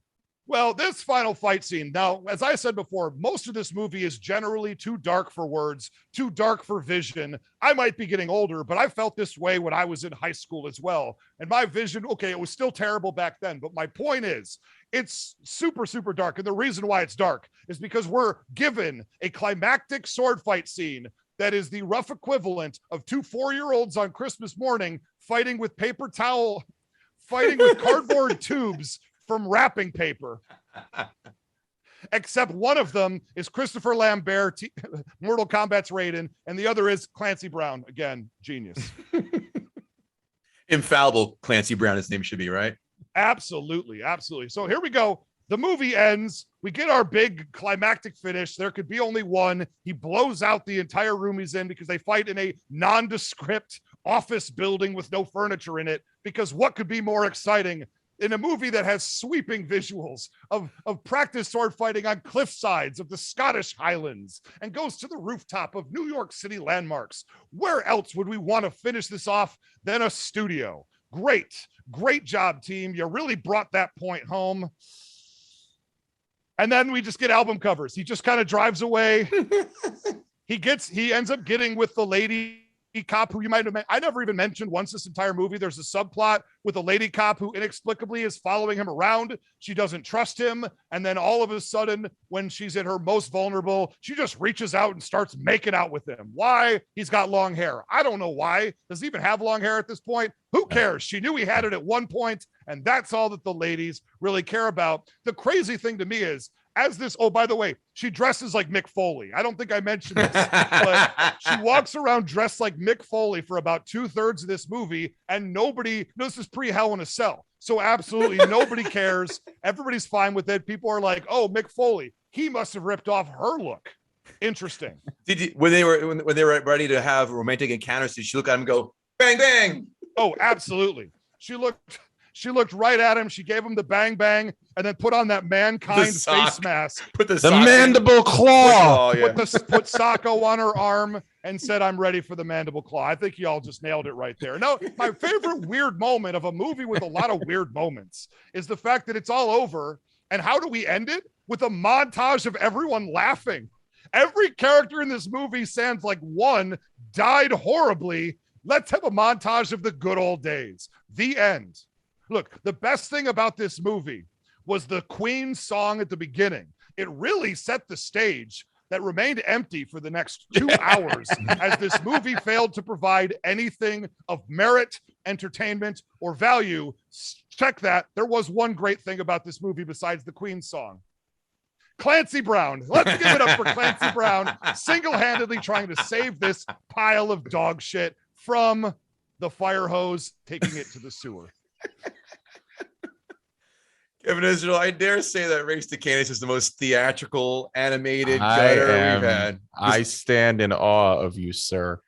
Well, this final fight scene. Now, as I said before, most of this movie is generally too dark for words, too dark for vision. I might be getting older, but I felt this way when I was in high school as well. And my vision, okay, it was still terrible back then. But my point is, it's super, super dark. And the reason why it's dark is because we're given a climactic sword fight scene that is the rough equivalent of two 4-year-olds on Christmas morning fighting with paper towel, fighting with cardboard tubes from wrapping paper. Except one of them is Christopher Lambert, Mortal Kombat's Raiden, and the other is Clancy Brown. Again, genius. Infallible Clancy Brown, his name should be, right? Absolutely, absolutely. So here we go. The movie ends. We get our big climactic finish. There could be only one. He blows out the entire room he's in because they fight in a nondescript office building with no furniture in it. Because what could be more exciting in a movie that has sweeping visuals of practice sword fighting on cliff sides of the Scottish Highlands and goes to the rooftop of New York City landmarks? Where else would we want to finish this off than a studio? Great job, team. You really brought that point home. And then we just get album covers. He just kind of drives away. He ends up getting with the lady cop who you might have I never even mentioned once this entire movie. There's a subplot with a lady cop who inexplicably is following him around. She doesn't trust him. And then all of a sudden, when she's at her most vulnerable, she just reaches out and starts making out with him. Why? He's got long hair. I don't know why. Does he even have long hair at this point? Who cares? She knew he had it at one point, and that's all that the ladies really care about. The crazy thing to me is, as this, oh, by the way, she dresses like Mick Foley. I don't think I mentioned this, but she walks around dressed like Mick Foley for about 2/3 of this movie, and nobody, this is pre-Hell in a Cell. So absolutely nobody cares. Everybody's fine with it. People are like, oh, Mick Foley, he must have ripped off her look. Interesting. When they were ready to have romantic encounters, did she look at him and go, bang, bang? Oh, absolutely. She looked right at him. She gave him the bang bang and then put on that mankind face mask. Put the mandible claw. Put Sacco on her arm and said, I'm ready for the mandible claw. I think y'all just nailed it right there. No, my favorite weird moment of a movie with a lot of weird moments is the fact that it's all over. And how do we end it? With a montage of everyone laughing. Every character in this movie, sans like one, died horribly. Let's have a montage of the good old days. The end. Look, the best thing about this movie was the Queen song at the beginning. It really set the stage that remained empty for the next 2 hours as this movie failed to provide anything of merit, entertainment, or value. Check that. There was one great thing about this movie besides the Queen song. Clancy Brown. Let's give it up for Clancy Brown, single-handedly trying to save this pile of dog shit from the fire hose, taking it to the sewer. Kevin Israel, I dare say that Race to Canis is the most theatrical animated gutter we've had. I stand in awe of you, sir.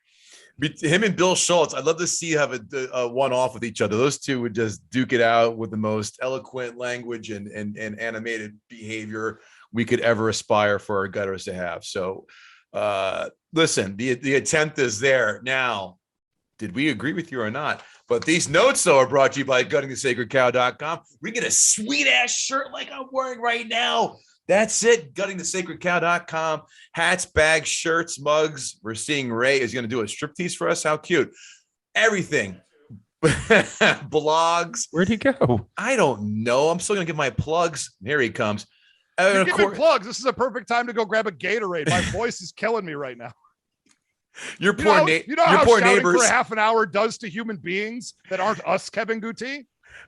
Him and Bill Schultz, I'd love to see have a one-off with each other. Those two would just duke it out with the most eloquent language and animated behavior we could ever aspire for our gutters to have. So listen, the attempt is there. Now, did we agree with you or not? But these notes, though, are brought to you by guttingthesacredcow.com. We get a sweet-ass shirt like I'm wearing right now. That's it, guttingthesacredcow.com. Hats, bags, shirts, mugs. We're seeing Ray is going to do a striptease for us. How cute. Everything. Blogs. Where'd he go? I don't know. I'm still going to give my plugs. Here he comes. You're giving plugs. This is a perfect time to go grab a Gatorade. My voice is killing me right now. Your poor you know how poor shouting neighbors for a half an hour does to human beings that aren't us, Kevin Guti?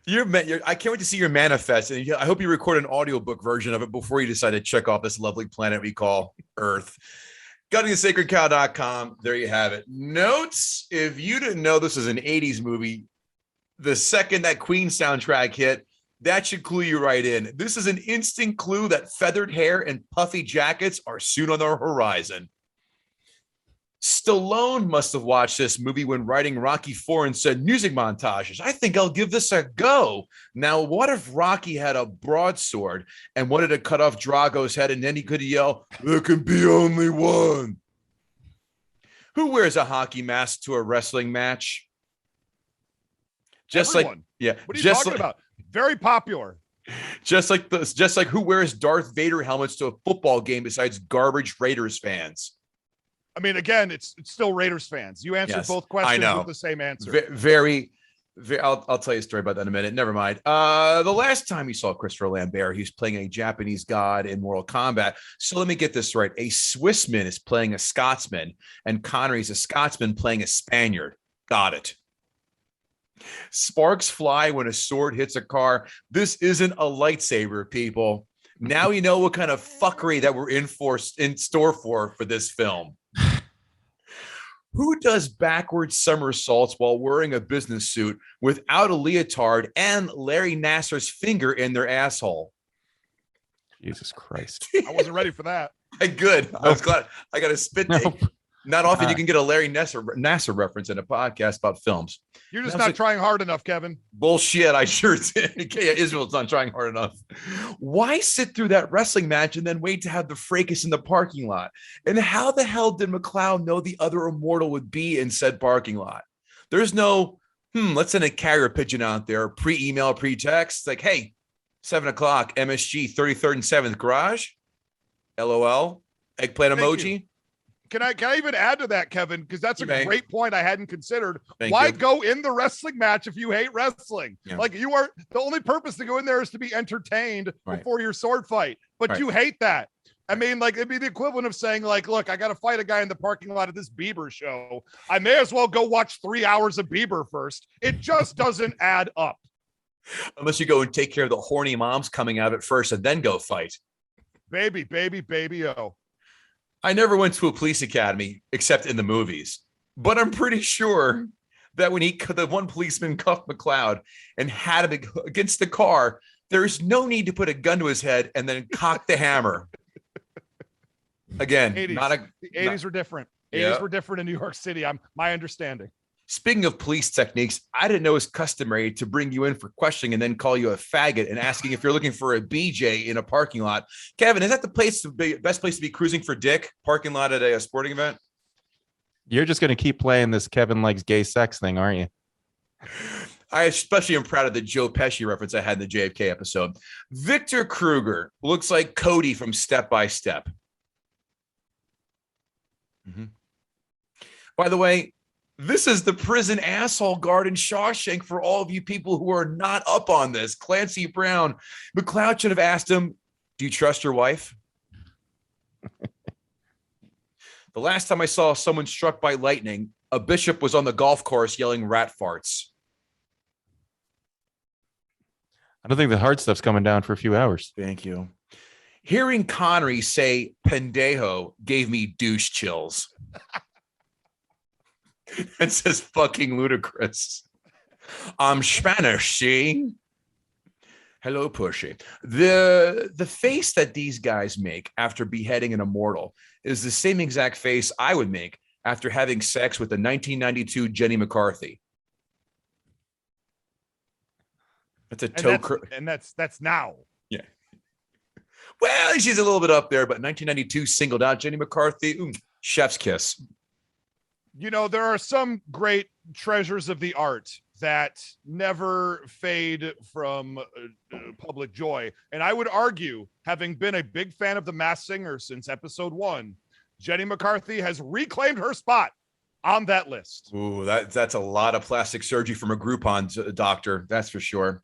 I can't wait to see your manifest. And I hope you record an audiobook version of it before you decide to check off this lovely planet we call Earth. guttingthesacredcow.com. There you have it. Notes. If you didn't know this is an 80s movie, the second that Queen soundtrack hit, that should clue you right in. This is an instant clue that feathered hair and puffy jackets are soon on the horizon. Stallone must have watched this movie when writing Rocky IV and said, music montages, I think I'll give this a go. Now, what if Rocky had a broadsword and wanted to cut off Drago's head and then he could yell, there can be only one? Who wears a hockey mask to a wrestling match? Just Everyone. like, yeah. What are you talking about? Very popular. Just like who wears Darth Vader helmets to a football game besides garbage Raiders fans? I mean, again, it's still Raiders fans. You answered both questions with the same answer. Very. I'll tell you a story about that in a minute. Never mind. The last time you saw Christopher Lambert, he was playing a Japanese god in Mortal Kombat. So let me get this right. A Swissman is playing a Scotsman, and Connery's a Scotsman playing a Spaniard. Got it. Sparks fly when a sword hits a car. This isn't a lightsaber, people. Now you know what kind of fuckery that we're in store for this film. Who does backwards somersaults while wearing a business suit without a leotard and Larry Nassar's finger in their asshole? Jesus Christ. I wasn't ready for that. Good. I was glad. I got a spit take. Not often you can get a Larry Nassar reference in a podcast about films. You're just not trying hard enough, Kevin. Bullshit. I sure did. Yeah, Israel's not trying hard enough. Why sit through that wrestling match and then wait to have the fracas in the parking lot? And how the hell did McCloud know the other immortal would be in said parking lot? There's no, let's send a carrier pigeon out there, pre-email, pre-text. Like, hey, 7 o'clock, MSG, 33rd and 7th garage. LOL. Eggplant emoji. Can I even add to that, Kevin? Because that's a great point I hadn't considered. Thank you. Go in the wrestling match if you hate wrestling? Yeah. Like, you are, the only purpose to go in there is to be entertained before your sword fight. But you hate that. I mean, like, it'd be the equivalent of saying, like, look, I got to fight a guy in the parking lot of this Bieber show. I may as well go watch 3 hours of Bieber first. It just doesn't add up. Unless you go and take care of the horny moms coming out of it first and then go fight. Baby, oh. I never went to a police academy except in the movies, but I'm pretty sure that when the one policeman cuffed McCloud and had him against the car, there's no need to put a gun to his head and then cock the hammer. Again, 80s. The 80s were different. 80s were different in New York City. My understanding. Speaking of police techniques, I didn't know it's customary to bring you in for questioning and then call you a faggot and asking if you're looking for a BJ in a parking lot. Kevin, is that the best place to be cruising for dick? Parking lot at a sporting event? You're just going to keep playing this Kevin likes gay sex thing, aren't you? I especially am proud of the Joe Pesci reference I had in the JFK episode. Victor Krueger looks like Cody from Step by Step. By the way, this is the prison asshole guard in Shawshank for all of you people who are not up on this. Clancy Brown. McCloud should have asked him, do you trust your wife? The last time I saw someone struck by lightning, a bishop was on the golf course yelling rat farts. I don't think the hard stuff's coming down for a few hours. Thank you. Hearing Connery say pendejo gave me douche chills. It says fucking ludicrous. I'm Spanish, see? Hello, Pushy. The face that these guys make after beheading an immortal is the same exact face I would make after having sex with the 1992 Jenny McCarthy. That's a toe. And that's now. Yeah. Well, she's a little bit up there, but 1992 singled out Jenny McCarthy. Ooh, chef's kiss. You know, there are some great treasures of the art that never fade from public joy. And I would argue, having been a big fan of The Masked Singer since episode 1, Jenny McCarthy has reclaimed her spot on that list. Ooh, that's a lot of plastic surgery from a Groupon doctor. That's for sure.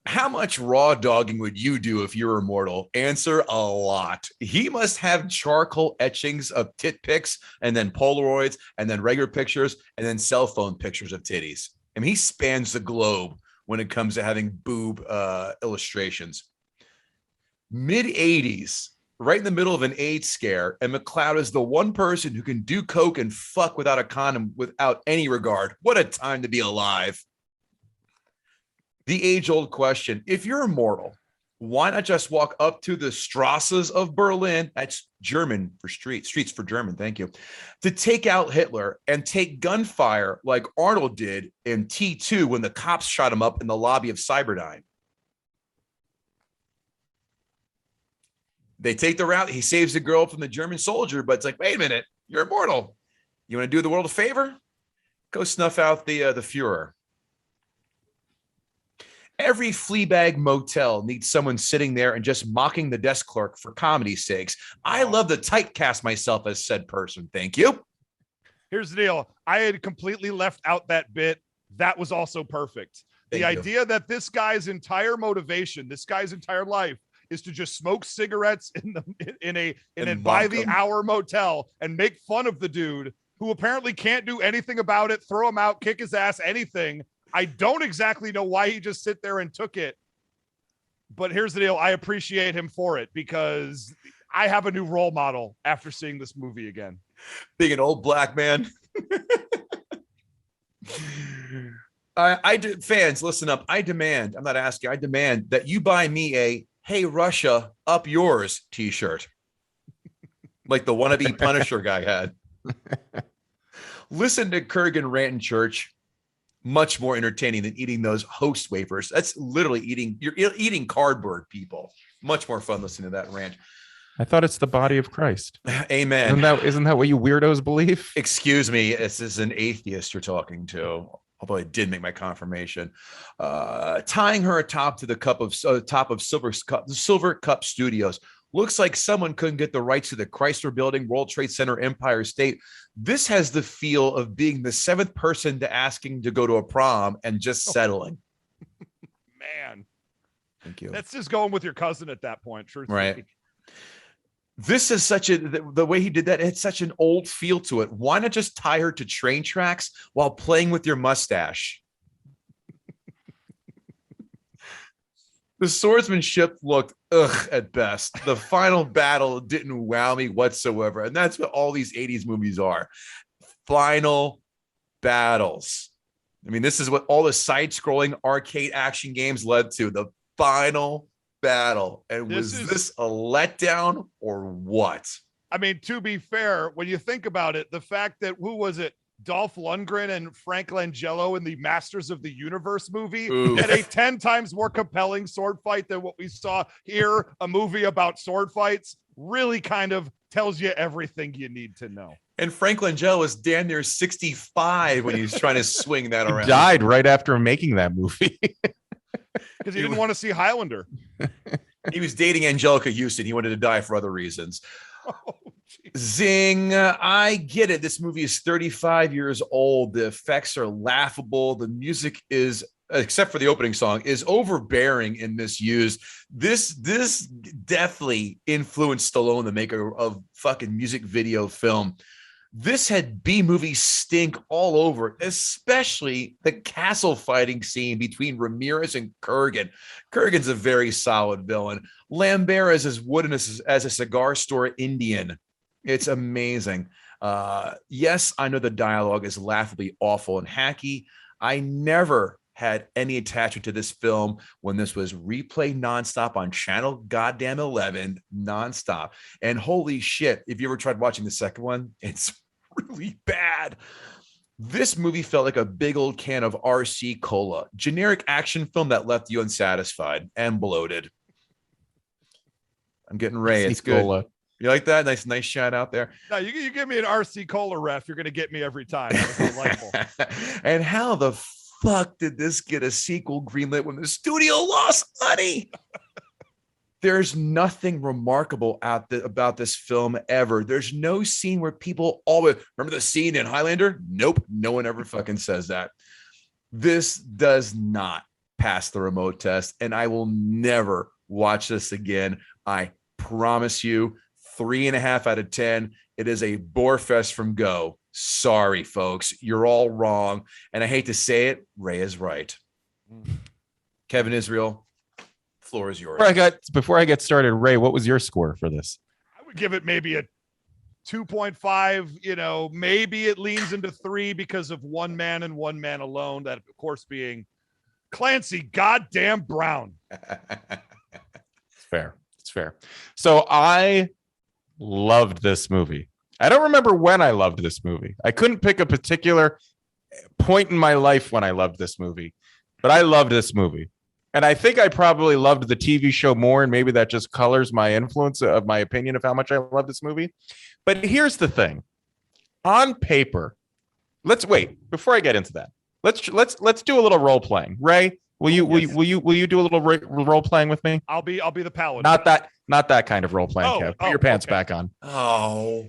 How much raw dogging would you do if you were immortal? Answer: a lot. He must have charcoal etchings of tit pics and then Polaroids and then regular pictures and then cell phone pictures of titties. I mean, he spans the globe when it comes to having boob illustrations. Mid-'80s, right in the middle of an AIDS scare, and McCloud is the one person who can do coke and fuck without a condom without any regard. What a time to be alive. The age-old question, if you're immortal, why not just walk up to the Strasses of Berlin, that's German for streets for German, thank you, to take out Hitler and take gunfire like Arnold did in T2 when the cops shot him up in the lobby of Cyberdyne. They take the route, he saves the girl from the German soldier, but it's like, wait a minute, you're immortal. You want to do the world a favor? Go snuff out the Fuhrer. Every Fleabag motel needs someone sitting there and just mocking the desk clerk for comedy's sakes. I love to typecast myself as said person. Thank you. Here's the deal. I had completely left out that bit. That was also perfect. Thank the you. idea that this guy's entire motivation, this guy's entire life, is to just smoke cigarettes in a by the hour motel and make fun of the dude who apparently can't do anything about it, throw him out, kick his ass, anything. I don't exactly know why he just sit there and took it. But here's the deal. I appreciate him for it because I have a new role model after seeing this movie again. Being an old black man. Fans, listen up. I demand, I'm not asking, I demand that you buy me a "Hey Russia, up yours" t-shirt. Like the wannabe Punisher guy had. Listen to Kurgan rant in church. Much more entertaining than eating those host wafers. That's literally you're eating cardboard, people. Much more fun listening to that rant. I thought it's the body of Christ. Amen. Isn't that what you weirdos believe? Excuse me, this is an atheist you're talking to. Although I did make my confirmation. Tying her atop to the top of Silver Cup Studios. Looks like someone couldn't get the rights to the Chrysler Building, World Trade Center, Empire State. This has the feel of being the seventh person to asking to go to a prom and just settling. Man. Thank you. That's just going with your cousin at that point. Truthfully. Right. This is the way he did that. It's such an old feel to it. Why not just tie her to train tracks while playing with your mustache? The swordsmanship looked at best. The final battle didn't wow me whatsoever. And that's what all these 80s movies are. Final battles. I mean, this is what all the side-scrolling arcade action games led to. The final battle. And was this a letdown or what? I mean, to be fair, when you think about it, the fact that, who was it? Dolph Lundgren and Frank Langella in the Masters of the Universe movie had a 10 times more compelling sword fight than what we saw here. A movie about sword fights really kind of tells you everything you need to know. And Frank Langella was damn near 65 when he was trying to swing that around. He died right after making that movie. Because he didn't want to see Highlander. He was dating Angelica Houston. He wanted to die for other reasons. Oh, zing. I get it. This movie is 35 years old. The effects are laughable. The music is, except for the opening song, is overbearing in this use. This definitely influenced Stallone, the maker of fucking music video film. This had B-movie stink all over, especially the castle fighting scene between Ramirez and Kurgan. Kurgan's a very solid villain. Lambert is as wooden as a cigar store Indian. It's amazing. Yes, I know the dialogue is laughably awful and hacky. I never had any attachment to this film when this was replayed nonstop on channel goddamn 11 nonstop. And holy shit, if you ever tried watching the second one, it's really bad. This movie felt like a big old can of RC Cola, generic action film that left you unsatisfied and bloated. I'm getting Ray. It's good. Cola. You like that? Nice shout out there. No, you give me an RC Cola ref, you're going to get me every time. That was delightful. And how the fuck did this get a sequel greenlit when the studio lost money? There's nothing remarkable about this film ever. There's no scene where people always remember the scene in Highlander. Nope. No one ever fucking says that. This does not pass the remote test, and I will never watch this again. I promise you. 3.5 out of 10. It is a bore fest from go. Sorry, folks. You're all wrong. And I hate to say it, Ray is right. Kevin Israel, floor is yours. Before I get started, Ray, what was your score for this? I would give it maybe a 2.5. Maybe it leans into 3 because of One Man and One Man Alone. That, of course, being Clancy goddamn Brown. It's fair. It's fair. So I loved this movie. I don't remember when I loved this movie. I couldn't pick a particular point in my life when I loved this movie, but I loved this movie. And I think I probably loved the TV show more, and maybe that just colors my influence of my opinion of how much I love this movie. But here's the thing. On paper, let's wait before I get into that. Let's do a little role playing. Ray, will you do a little role playing with me? I'll be the paladin. Not that kind of role playing, Kev. Put your pants back on. Oh,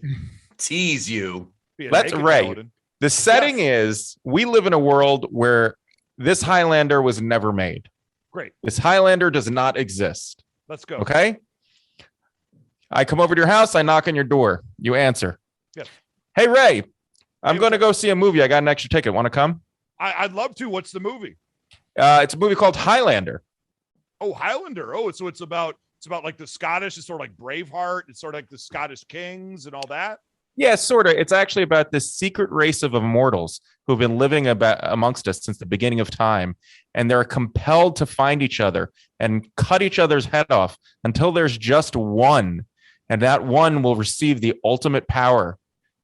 tease you. Let's Ray. Paladin. The setting is we live in a world where this Highlander was never made. Great. This Highlander does not exist. Let's go. Okay. I come over to your house. I knock on your door. You answer. Yes. Hey, Ray, I'm going to go see a movie. I got an extra ticket. Want to come? I'd love to. What's the movie? It's a movie called Highlander. Oh, Highlander. Oh, so it's about like the Scottish. It's sort of like Braveheart. It's sort of like the Scottish kings and all that. Yeah, sort of. It's actually about this secret race of immortals who've been living amongst us since the beginning of time. And they're compelled to find each other and cut each other's head off until there's just one. And that one will receive the ultimate power.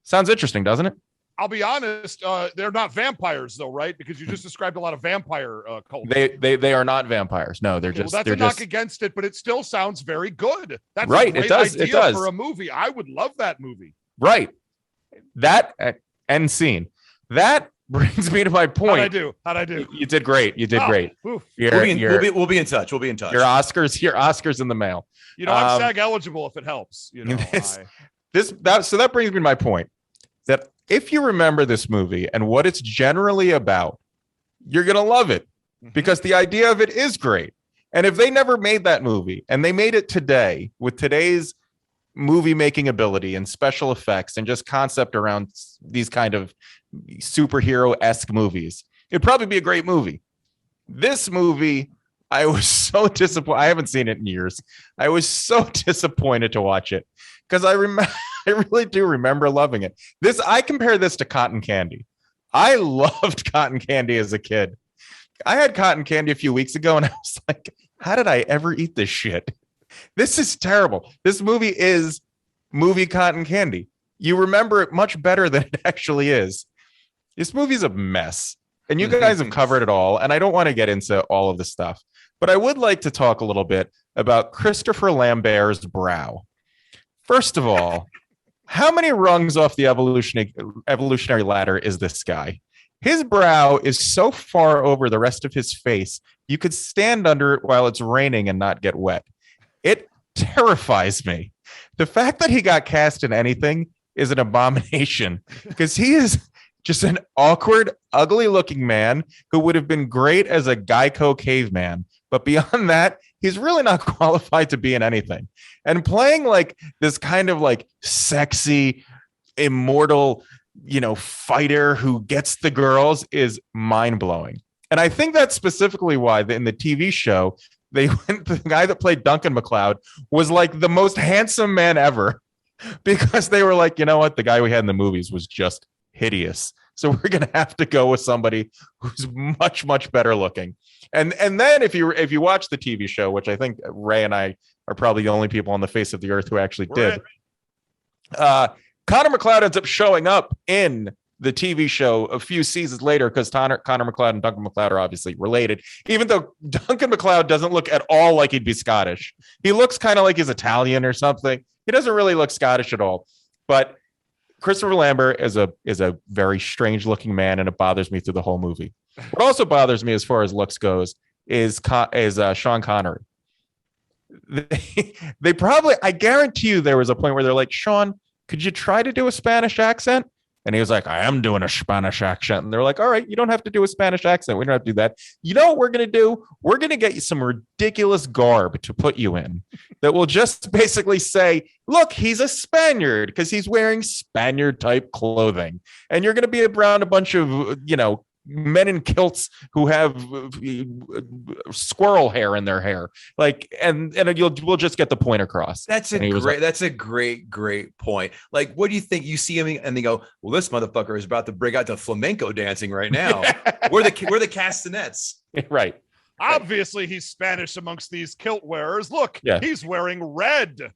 Sounds interesting, doesn't it? I'll be honest. They're not vampires, though, right? Because you just described a lot of vampire cults. They are not vampires. No, they're just. Well, that's a knock against it, but it still sounds very good. That's right. A great it does. idea it does for a movie. I would love that movie. Right. That end scene. That brings me to my point. How'd I do? You did great. You did great. We'll be in touch. We'll be in touch. Your Oscars in the mail. I'm SAG eligible if it helps. So that brings me to my point that if you remember this movie and what it's generally about, you're going to love it because the idea of it is great. And if they never made that movie and they made it today with today's movie making ability and special effects and just concept around these kind of superhero-esque movies, it'd probably be a great movie. This movie, I was so disappointed. I haven't seen it in years. I was so disappointed to watch it because I really do remember loving it. I compare this to cotton candy. I loved cotton candy as a kid. I had cotton candy a few weeks ago and I was like, how did I ever eat this shit? This is terrible. This movie is movie cotton candy. You remember it much better than it actually is. This movie's a mess. And you guys have covered it all. And I don't want to get into all of the stuff. But I would like to talk a little bit about Christopher Lambert's brow. First of all, how many rungs off the evolutionary ladder is this guy? His brow is so far over the rest of his face, you could stand under it while it's raining and not get wet. It terrifies me. The fact that he got cast in anything is an abomination because he is just an awkward, ugly looking man who would have been great as a Geico caveman. But beyond that, he's really not qualified to be in anything. And playing like this kind of like sexy, immortal, fighter who gets the girls is mind blowing. And I think that's specifically why in the TV show, the guy that played Duncan MacLeod was like the most handsome man ever because they were like, you know what? The guy we had in the movies was just hideous. So we're going to have to go with somebody who's much, much better looking. And then if you watch the TV show, which I think Ray and I are probably the only people on the face of the earth who actually did, Connor MacLeod ends up showing up in the TV show a few seasons later because Connor MacLeod and Duncan MacLeod are obviously related, even though Duncan MacLeod doesn't look at all like he'd be Scottish. He looks kind of like he's Italian or something. He doesn't really look Scottish at all. But Christopher Lambert is a very strange looking man, and it bothers me through the whole movie. What also bothers me as far as looks goes is Sean Connery. They probably, I guarantee you there was a point where they're like, Sean, could you try to do a Spanish accent? And he was like, I am doing a Spanish accent. And they're like, all right, you don't have to do a Spanish accent. We don't have to do that. You know what we're going to do? We're going to get you some ridiculous garb to put you in that will just basically say, look, he's a Spaniard because he's wearing Spaniard type clothing. And you're going to be around a bunch of, men in kilts who have squirrel hair in their hair, like, and we'll just get the point across. That's a great point. Like, what do you think? You see him and they go, well, this motherfucker is about to break out to flamenco dancing right now. We're the castanets. Right. Obviously, he's Spanish amongst these kilt wearers. Look, he's wearing red.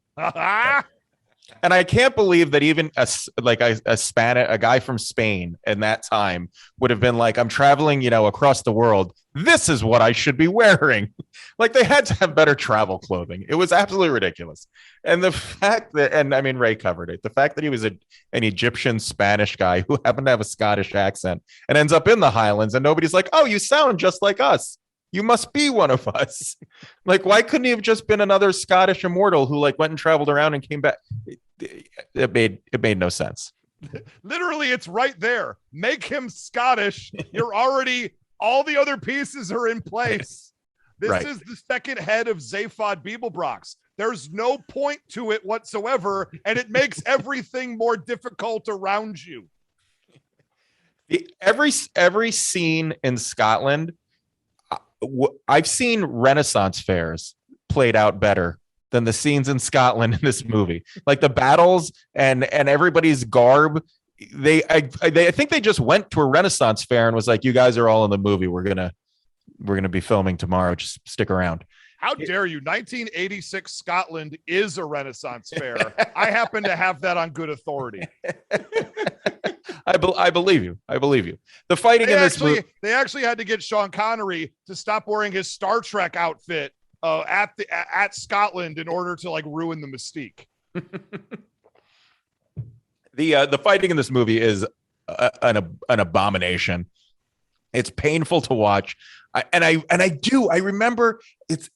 And I can't believe that even a guy from Spain in that time would have been like, I'm traveling, across the world. This is what I should be wearing. Like, they had to have better travel clothing. It was absolutely ridiculous. And the fact that, and I mean, Ray covered it, the fact that he was an Egyptian Spanish guy who happened to have a Scottish accent and ends up in the Highlands, and nobody's like, oh, you sound just like us. You must be one of us. Like, why couldn't he have just been another Scottish immortal who went and traveled around and came back? It made no sense. Literally, it's right there. Make him Scottish. You're already, all the other pieces are in place. This is the second head of Zaphod Beeblebrox. There's no point to it whatsoever, and it makes everything more difficult around you. Every scene in Scotland, I've seen Renaissance fairs played out better than the scenes in Scotland in this movie. Like the battles and everybody's garb. I think they just went to a Renaissance fair and was like, you guys are all in the movie. We're gonna be filming tomorrow. Just stick around. How dare you? 1986 Scotland is a Renaissance fair. I happen to have that on good authority. I believe you. The fighting in this movie. They actually had to get Sean Connery to stop wearing his Star Trek outfit at Scotland in order to ruin the mystique. The fighting in this movie is an abomination. It's painful to watch. I remember it's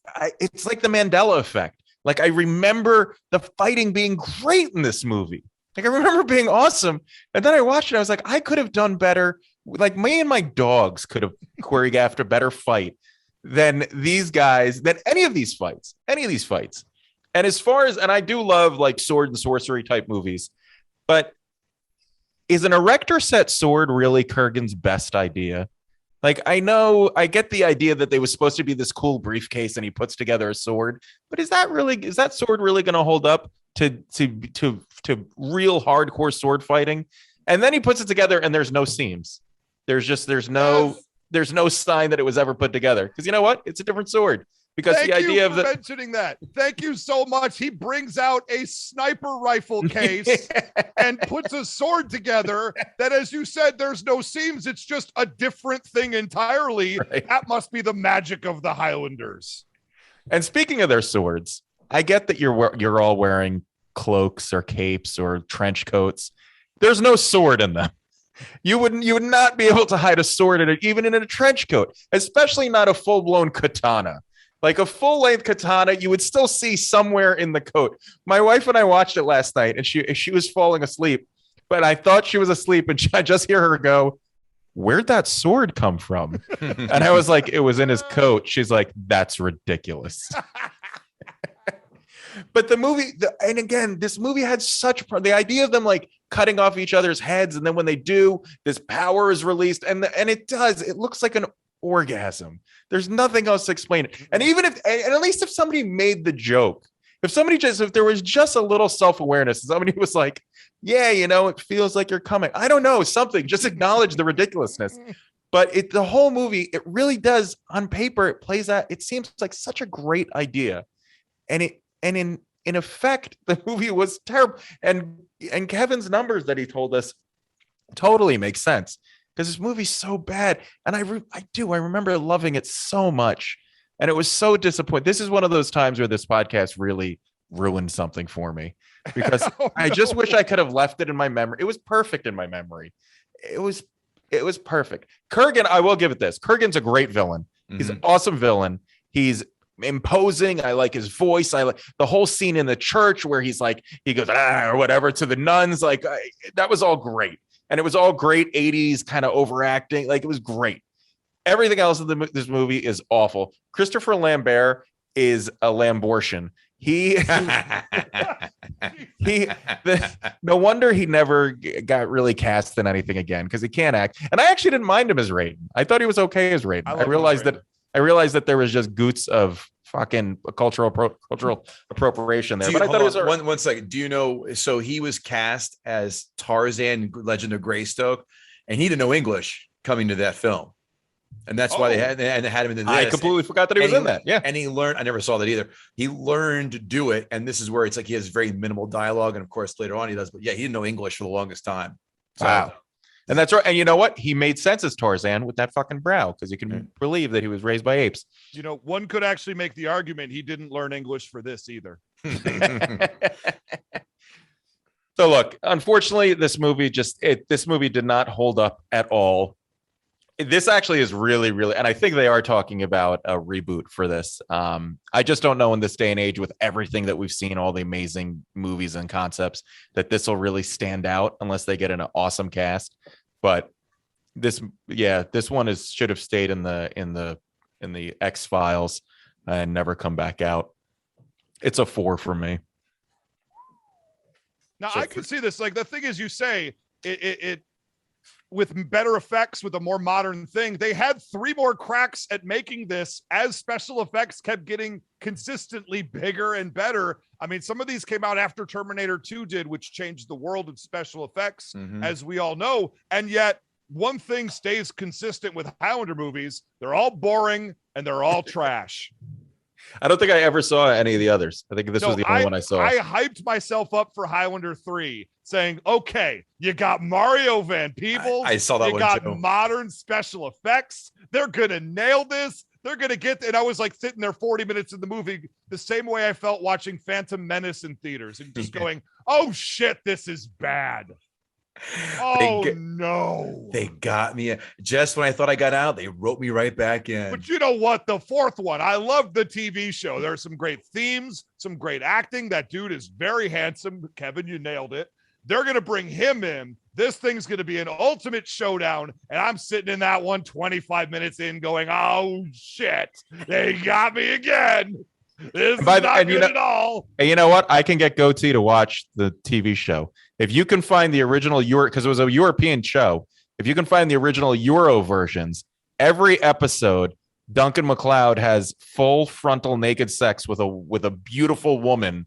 like the Mandela effect. Like, I remember the fighting being great in this movie. Like, I remember being awesome. And then I watched it. I was like, I could have done better. Like, me and my dogs could have choreographed a better fight than these guys, than any of these fights. And as far as, and I do love sword and sorcery type movies, but is an erector set sword really Kurgan's best idea? Like, I get the idea that they was supposed to be this cool briefcase and he puts together a sword, but is that sword really going to hold up to real hardcore sword fighting? And then he puts it together and there's no seams. There's no sign that it was ever put together. Because you know what? It's a different sword. Because Thank you for mentioning that. Thank you so much. He brings out a sniper rifle case and puts a sword together that, as you said, there's no seams. It's just a different thing entirely. Right. That must be the magic of the Highlanders. And speaking of their swords, I get that you're all wearing cloaks or capes or trench coats. There's no sword in them. You would not be able to hide a sword in it, even in a trench coat, especially not a full-blown katana. Like a full-length katana, you would still see somewhere in the coat. My wife and I watched it last night, and she was falling asleep, but I thought she was asleep, and I just hear her go, "Where'd that sword come from?" And I was like, "It was in his coat." She's like, "That's ridiculous." But the movie, and again, this movie had the idea of them cutting off each other's heads, and then when they do, this power is released, and it looks like an orgasm. There's nothing else to explain it. And even at least if somebody made the joke, if there was just a little self-awareness, somebody was like, yeah, it feels like you're coming. I don't know, something, just acknowledge the ridiculousness. But the whole movie, it really does, on paper, it plays out, it seems like such a great idea. And in effect, the movie was terrible. And Kevin's numbers that he told us totally make sense. Because this movie's so bad, and I remember loving it so much, and it was so disappointing. This is one of those times where this podcast really ruined something for me, because I just wish I could have left it in my memory. It was perfect in my memory. It was perfect. Kurgan, I will give it this. Kurgan's a great villain. He's an awesome villain. He's imposing. I like his voice. I like the whole scene in the church where he goes or whatever to the nuns. That was all great. And it was all great 80s kind of overacting. It was great. Everything else in this movie is awful. Christopher Lambert is a Lambortian. He No wonder he never got really cast in anything again, because he can't act. And I actually didn't mind him as Raiden. I thought he was okay as Raiden. I realized that there was just goots of fucking cultural appropriation there. But I thought it was one second. Do you know? So he was cast as Tarzan, Legend of Greystoke, and he didn't know English coming to that film. And that's why they had him in this. I completely forgot that he was in that. Yeah. And he learned, I never saw that either. He learned to do it. And this is where it's like he has very minimal dialogue. And of course, later on he does. But yeah, he didn't know English for the longest time. So, wow. And that's right. And you know what? He made sense as Tarzan with that fucking brow, because you can believe that he was raised by apes. You know, one could actually make the argument he didn't learn English for this either. So look, unfortunately, this movie did not hold up at all. This actually is really, really, and I think they are talking about a reboot for this. I just don't know in this day and age, with everything that we've seen, all the amazing movies and concepts, that this will really stand out unless they get an awesome cast. But this one should have stayed in the X-Files and never come back out. It's a 4 for me. Now I can see this. Like, the thing is, you say it with better effects, with a more modern thing, they had 3 more cracks at making this as special effects kept getting consistently bigger and better. I mean, some of these came out after Terminator 2 did, which changed the world of special effects, as we all know. And yet one thing stays consistent with Highlander movies: they're all boring and they're all trash. I don't think I ever saw any of the others. I think this was the only one I saw. I hyped myself up for Highlander 3, saying, okay, you got Mario Van Peebles. I saw that one too. You got modern special effects. They're going to nail this. They're going to get, and I was like sitting there 40 minutes in the movie, the same way I felt watching Phantom Menace in theaters, and just going, oh shit, this is bad. Oh no. They got me. Just when I thought I got out, they wrote me right back in. But you know what? The 4th one, I loved the TV show. There are some great themes, some great acting. That dude is very handsome. Kevin, you nailed it. They're going to bring him in. This thing's going to be an ultimate showdown. And I'm sitting in that one 25 minutes in going, oh shit, they got me again. This is not good at all. And you know what? I can get Goatee to watch the TV show. If you can find the original because it was a European show. If you can find the original Euro versions, every episode, Duncan MacLeod has full frontal naked sex with a beautiful woman.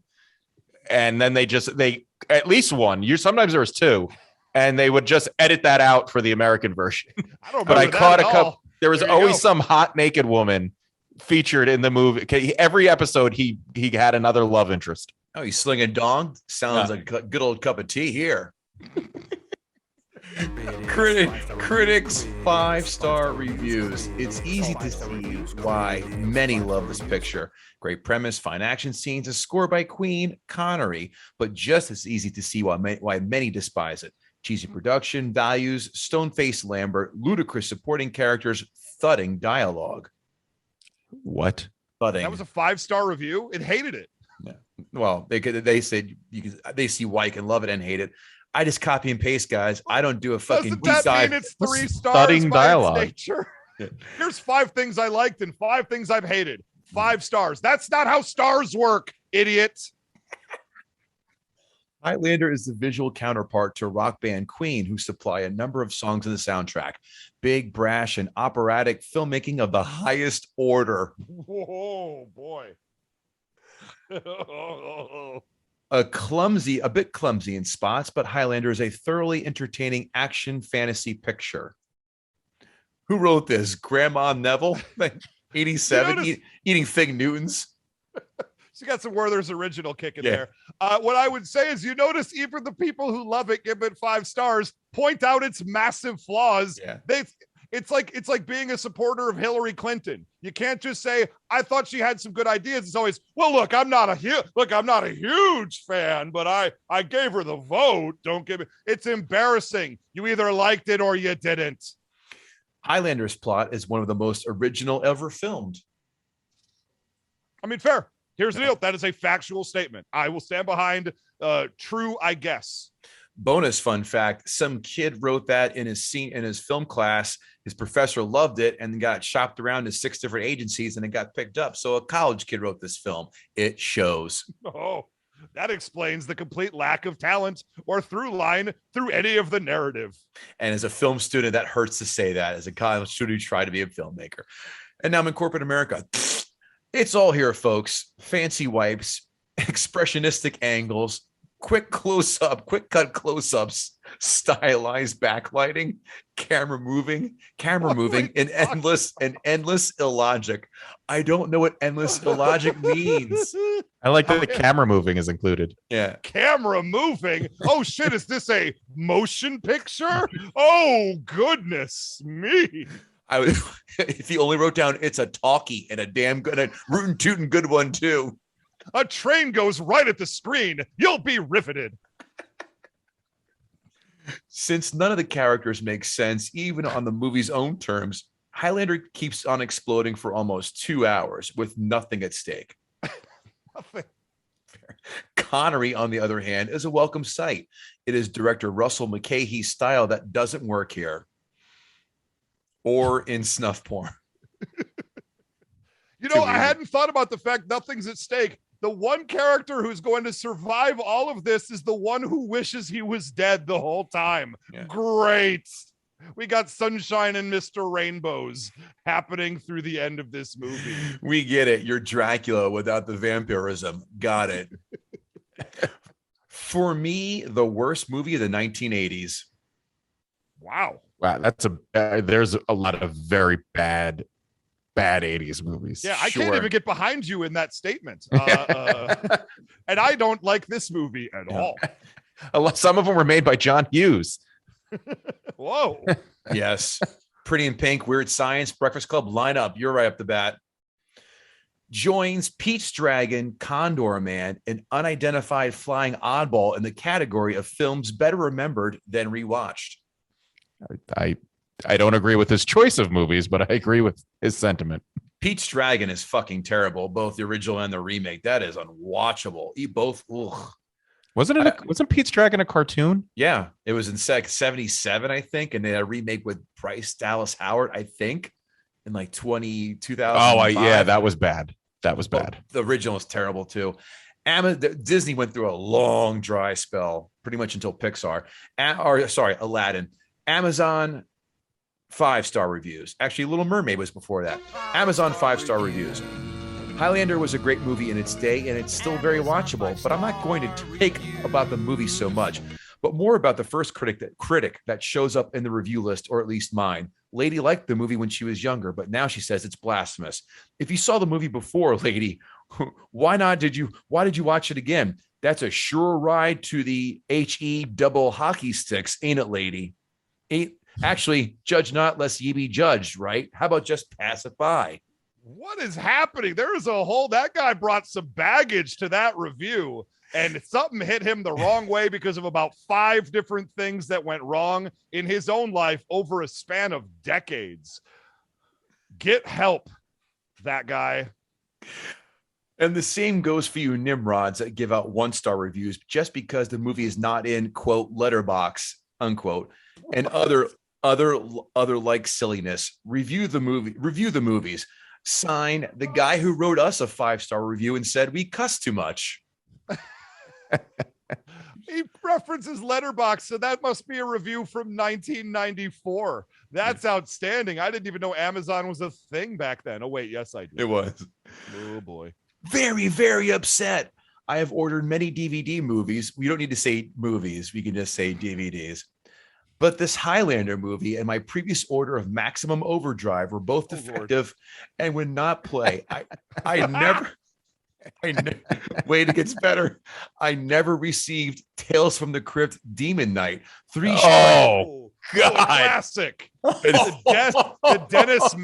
And then they at least one. Sometimes there was 2, and they would just edit that out for the American version. But I caught a couple. There was always some hot naked woman featured in the movie. Every episode he had another love interest. Oh, he's slinging dong. Sounds like a good old cup of tea here. Critics 5-star reviews. It's easy to see why many love this picture. Great premise, fine action scenes, a score by Queen Connery, but just as easy to see why many despise it. Cheesy production values, stone-faced Lambert, ludicrous supporting characters, thudding dialogue. What? Thudding. That was a 5-star review. It hated it. Yeah. Well, they said they see why you can love it and hate it. I just copy and paste, guys. I don't do a fucking deep dive. It's 3 stars thudding dialogue. Here's 5 things I liked and 5 things I've hated. 5 stars. That's not how stars work, idiot. Highlander is the visual counterpart to rock band Queen, who supply a number of songs in the soundtrack. Big, brash, and operatic filmmaking of the highest order. Whoa, boy. A bit clumsy in spots, but Highlander is a thoroughly entertaining action fantasy picture. Who wrote this? Grandma Neville, 87, eating Fig Newtons. She got some Werther's original kick in there. What I would say is, you notice even the people who love it, give it 5 stars, point out its massive flaws. Yeah. It's like being a supporter of Hillary Clinton. You can't just say, I thought she had some good ideas. It's always, well, look, I'm not a huge fan, but I gave her the vote. Don't give it. It's embarrassing. You either liked it or you didn't. Highlander's plot is one of the most original ever filmed. I mean, fair. Here's the deal. That is a factual statement. I will stand behind true, I guess. Bonus fun fact, some kid wrote that in his film class. His professor loved it and got shopped around to 6 different agencies, and it got picked up. So a college kid wrote this film. It shows. Oh, That explains the complete lack of talent or through line through any of the narrative. And as a film student, that hurts to say that. As a college student who tried to be a filmmaker. And now I'm in corporate America. It's all here, folks. Fancy wipes, expressionistic angles, quick cut close-ups, stylized backlighting, camera moving, and endless illogic. I don't know what endless illogic means. I like that the camera moving is included. Yeah. Camera moving? Oh shit, is this a motion picture? Oh goodness me. If he only wrote down it's a talkie and a damn good, a rootin' tootin' good one too. A train goes right at the screen. You'll be riveted. Since none of the characters make sense, even on the movie's own terms, Highlander keeps on exploding for almost 2 hours with nothing at stake. Nothing. Connery, on the other hand, is a welcome sight. It is director Russell McCahey's style that doesn't work here. Or in snuff porn. You know, I hadn't thought about the fact nothing's at stake. The one character who's going to survive all of this is the one who wishes he was dead the whole time. Yeah. Great. We got sunshine and Mr. Rainbows happening through the end of this movie. We get it. You're Dracula without the vampirism. Got it. For me, the worst movie of the 1980s. Wow. Wow, that's there's a lot of very bad 80s movies. Yeah, I can't even get behind you in that statement. And I don't like this movie at all. Some of them were made by John Hughes. Whoa. Yes. Pretty in Pink, Weird Science, Breakfast Club lineup. You're right up the bat. Joins Pete's Dragon, Condor Man, an unidentified flying oddball in the category of films better remembered than rewatched. I don't agree with his choice of movies, but I agree with his sentiment. Pete's Dragon is fucking terrible, both the original and the remake. That is unwatchable. Both. Ugh. Wasn't Pete's Dragon a cartoon? Yeah, it was in 77, I think, and they had a remake with Bryce Dallas Howard, I think, in like 2000. Oh, yeah, that was bad. That was bad. The original is terrible too. Disney went through a long dry spell, pretty much until Pixar. Aladdin. Amazon 5-star reviews. Actually, Little Mermaid was before that. Amazon 5-star reviews. Highlander was a great movie in its day, and it's still very watchable, but I'm not going to take about the movie so much, but more about the first critic that shows up in the review list, or at least mine. Lady liked the movie when she was younger, but now she says it's blasphemous. If you saw the movie before, lady, why did you watch it again? That's a sure ride to the HE double hockey sticks, ain't it, lady? Actually, judge not lest ye be judged, right? How about just pass it by? What is happening? There is that guy brought some baggage to that review, and something hit him the wrong way because of about 5 different things that went wrong in his own life over a span of decades. Get help, that guy. And the same goes for you Nimrods that give out 1-star reviews just because the movie is not in, quote, letterbox, unquote, and other like silliness. Review the movies. Sign the guy who wrote us a 5-star review and said we cuss too much. He references Letterboxd, so that must be a review from 1994. That's outstanding. I didn't even know Amazon was a thing back then. Oh wait, yes I did. It was. Oh boy. Very, very upset. I have ordered many DVD movies. We don't need to say movies. We can just say DVDs. But this Highlander movie and my previous order of Maximum Overdrive were both defective and would not play. I never wait, it gets better. I never received Tales from the Crypt Demon Knight. God. Classic. The Dennis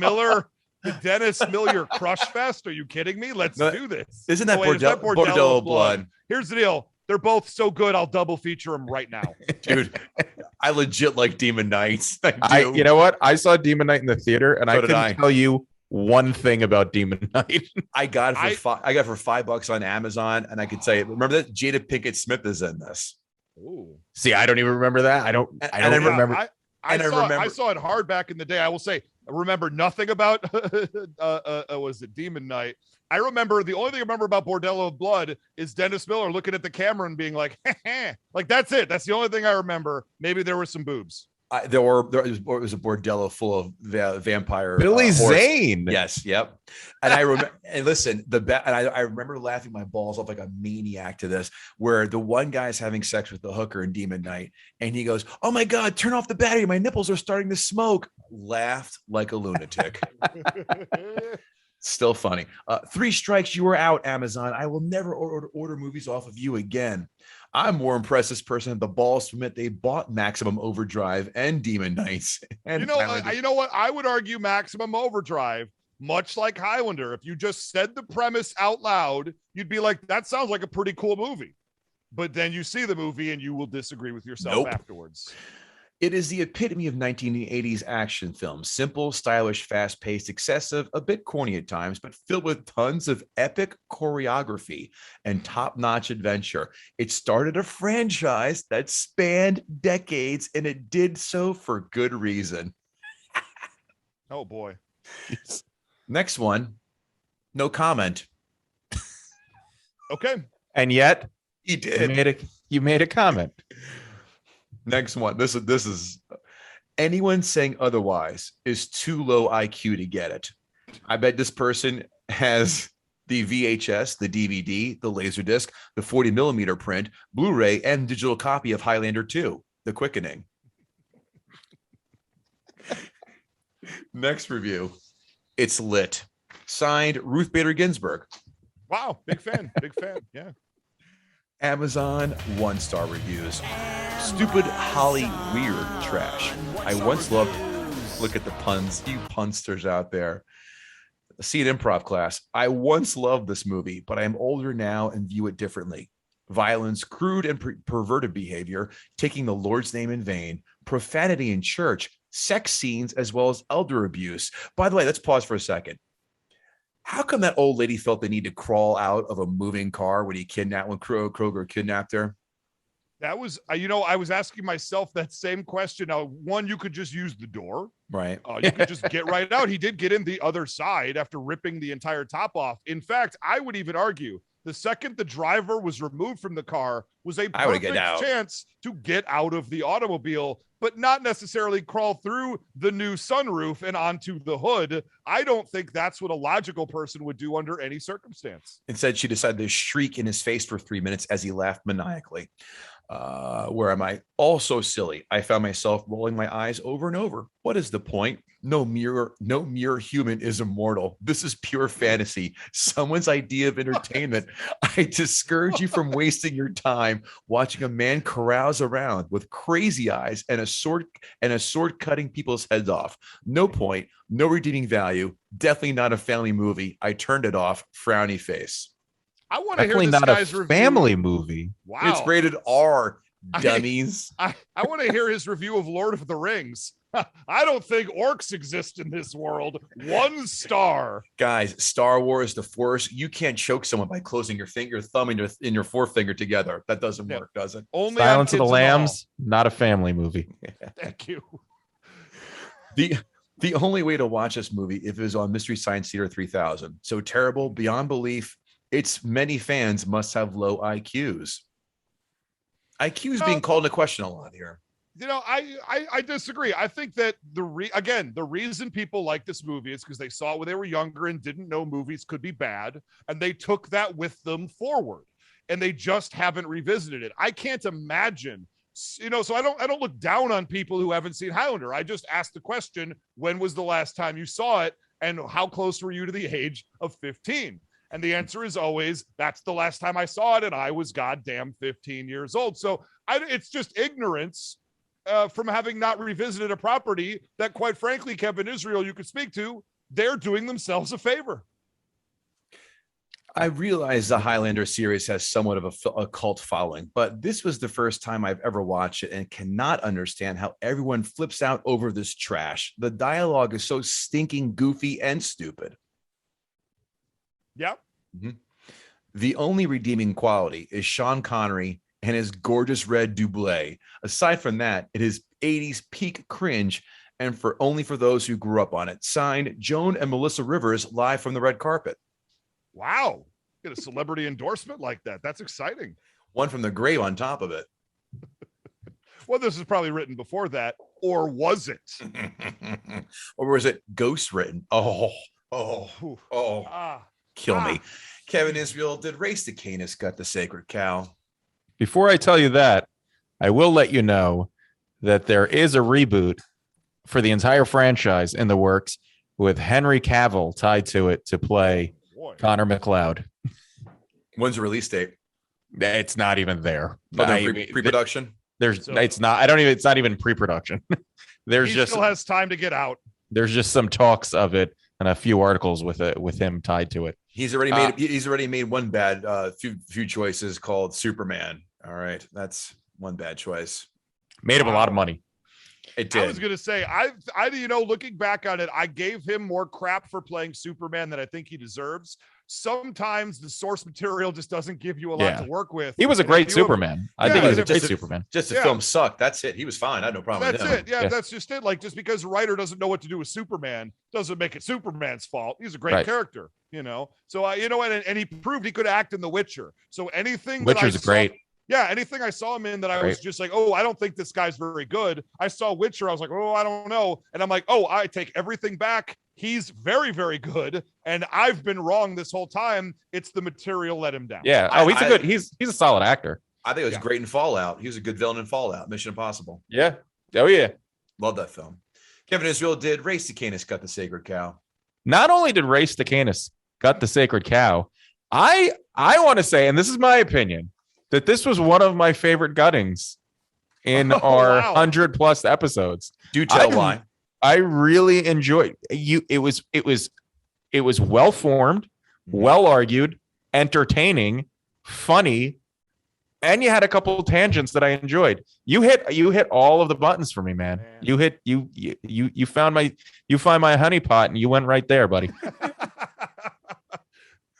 Miller Crush Fest. Are you kidding me? Let's do this. Isn't that Bordello Blood? Here's the deal. They're both so good, I'll double feature them right now. Dude, I legit like Demon Knights. You know what? I saw Demon Knight in the theater, and I couldn't tell you one thing about Demon Knight. I got it for $5 on Amazon, and I could say, remember that Jada Pinkett Smith is in this. Ooh. See, I don't even remember that. I don't remember. I saw it hard back in the day. I will say, I remember nothing about was it Demon Knight. I remember the only thing I remember about Bordello of Blood is Dennis Miller looking at the camera and being like, like that's it. That's the only thing I remember. Maybe there were some boobs. There was a bordello full of vampire Billy horse. Zane. Yes, yep. And I remember, and listen, I remember laughing my balls off like a maniac to this, where the one guy's having sex with the hooker in Demon Knight, and he goes, "Oh my God, turn off the battery! My nipples are starting to smoke." Laughed like a lunatic. Still funny. 3 strikes, you were out, Amazon. I will never order movies off of you again. I'm more impressed this person had the balls to admit they bought Maximum Overdrive and Demon Knights. And you know what? I would argue Maximum Overdrive, much like Highlander. If you just said the premise out loud, you'd be like, that sounds like a pretty cool movie. But then you see the movie and you will disagree with yourself afterwards. It is the epitome of 1980s action film. Simple, stylish, fast-paced, excessive, a bit corny at times, but filled with tons of epic choreography and top-notch adventure. It started a franchise that spanned decades, and it did so for good reason. Oh, boy. Next one, no comment. Okay. And yet, He did. You made a comment. Next one. This is anyone saying otherwise is too low IQ to get it. I bet this person has the VHS, the DVD, the Laserdisc, the 40 millimeter print, Blu-ray, and digital copy of Highlander 2, The Quickening. Next review. It's lit. Signed, Ruth Bader Ginsburg. Wow. Big fan. Big fan. Yeah. Amazon 1-star reviews. Stupid Holly weird trash. I once loved, look at the puns, you punsters out there. See an improv class. I once loved this movie, but I am older now and view it differently. Violence, crude and perverted behavior, taking the Lord's name in vain, profanity in church, sex scenes, as well as elder abuse. By the way, let's pause for a second. How come that old lady felt the need to crawl out of a moving car when Kroger kidnapped her? That was, I was asking myself that same question. Now, one, you could just use the door. Right. You could just get right out. He did get in the other side after ripping the entire top off. In fact, I would even argue the second the driver was removed from the car was a perfect chance to get out of the automobile, but not necessarily crawl through the new sunroof and onto the hood. I don't think that's what a logical person would do under any circumstance. Instead, she decided to shriek in his face for 3 minutes as he laughed maniacally. Where am I? Also silly. I found myself rolling my eyes over and over. What is the point? No mere human is immortal. This is pure fantasy. Someone's idea of entertainment. I discourage you from wasting your time watching a man carouse around with crazy eyes and a sword cutting people's heads off. No point, no redeeming value. Definitely not a family movie. I turned it off. Frowny face. I want to hear this not guy's a family movie. Wow. It's rated R, dummies. I want to hear his review of Lord of the Rings. I don't think orcs exist in this world. 1 star. Guys, Star Wars, the Force, you can't choke someone by closing your thumb and your forefinger together. That doesn't work, does it? Only Silence of the Kids and Lambs, not a family movie. All. Thank you. The only way to watch this movie if it was on Mystery Science Theater 3000. So terrible, beyond belief. Its many fans must have low IQs. IQs being called into question a lot here. I disagree. I think that the reason people like this movie is because they saw it when they were younger and didn't know movies could be bad, and they took that with them forward, and they just haven't revisited it. I can't imagine, so I don't look down on people who haven't seen Highlander. I just asked the question, when was the last time you saw it, and how close were you to the age of 15? And the answer is always, that's the last time I saw it, and I was goddamn 15 years old. So it's just ignorance from having not revisited a property that, quite frankly, Kevin Israel, you could speak to, they're doing themselves a favor. I realize the Highlander series has somewhat of a cult following, but this was the first time I've ever watched it and cannot understand how everyone flips out over this trash. The dialogue is so stinking goofy and stupid. Yeah. Mm-hmm. The only redeeming quality is Sean Connery and his gorgeous red doublet. Aside from that, it is 80s peak cringe, and only for those who grew up on it. Signed, Joan and Melissa Rivers, live from the red carpet. Wow. Get a celebrity endorsement like that. That's exciting. One from the grave on top of it. Well, this is probably written before that, or was it? Or was it ghost written? Oh, Ooh. kill me. Kevin Israel, did Race to Canis gut the sacred cow? Before I tell you that, I will let you know that there is a reboot for the entire franchise in the works with Henry Cavill tied to it to play Connor McLeod. When's the release date? It's not even there. Oh, pre-production? It's not even pre-production. He still has time to get out. There's just some talks of it and a few articles with him tied to it. He's already made one bad few choices called Superman. All right, that's one bad choice. Made him a lot of money. It did. I was gonna say, looking back on it, I gave him more crap for playing Superman than I think he deserves. Sometimes the source material just doesn't give you a lot to work with. He was a great Superman. I think he was a great Superman. Just the film sucked. That's it. He was fine. I had no problem with him. That's it. Yeah, that's just it. Like, just because a writer doesn't know what to do with Superman doesn't make it Superman's fault. He's a great character, you know. So and he proved he could act in The Witcher. So anything Witcher's great. Yeah, anything I saw him in that I was just like, oh, I don't think this guy's very good. I saw Witcher. I was like, oh, I don't know. And I'm like, oh, I take everything back. He's very, very good. And I've been wrong this whole time. It's the material let him down. Yeah. Oh, he's a solid actor. I think it was great in Fallout. He was a good villain in Fallout. Mission Impossible. Yeah. Oh, yeah. Love that film. Kevin Israel, did Race to Canis gut the sacred cow? Not only did Race to Canis gut the sacred cow, I want to say, and this is my opinion, that this was one of my favorite guttings in our 100+ episodes. Do tell why. I really enjoyed you. It was well formed, well argued, entertaining, funny, and you had a couple of tangents that I enjoyed. You hit all of the buttons for me, man. You found my honeypot and you went right there, buddy.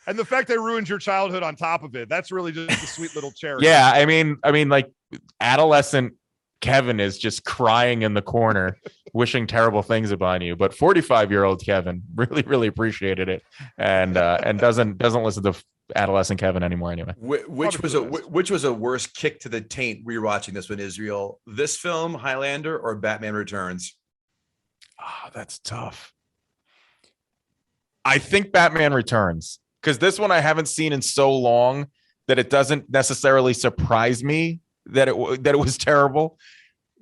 And the fact they ruined your childhood on top of it, that's really just a sweet little cherry. Yeah, I mean, like adolescent Kevin is just crying in the corner, wishing terrible things upon you. But 45-year-old Kevin really, really appreciated it, and doesn't listen to adolescent Kevin anymore anyway. Which was a worse kick to the taint rewatching this one, Israel? This film, Highlander, or Batman Returns? Oh, that's tough. I think Batman Returns. Because this one I haven't seen in so long that it doesn't necessarily surprise me that it was terrible.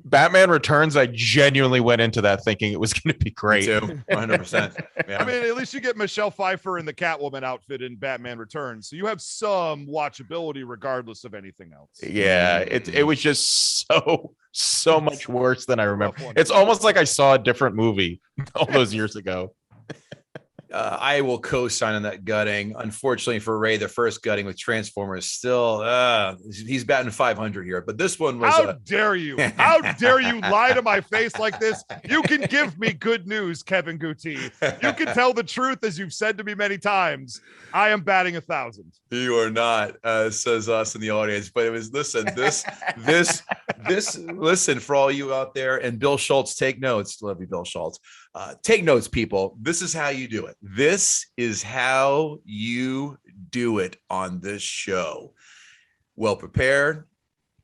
Batman Returns, I genuinely went into that thinking it was going to be great. Me too, 100%. Yeah. I mean, at least you get Michelle Pfeiffer in the Catwoman outfit in Batman Returns, so you have some watchability regardless of anything else. Yeah, it was just so much worse than I remember. It's almost like I saw a different movie all those years ago. I will co-sign on that gutting. Unfortunately for Ray, the first gutting with Transformers still, he's batting 500 here. But this one was. How dare you? How dare you lie to my face like this? You can give me good news, Kevin Guti. You can tell the truth, as you've said to me many times. I am batting 1,000. You are not, says us in the audience. But it was listen for all you out there, and Bill Schultz, take notes. Love you, Bill Schultz. Take notes, people. This is how you do it. This is how you do it on this show. Well prepared,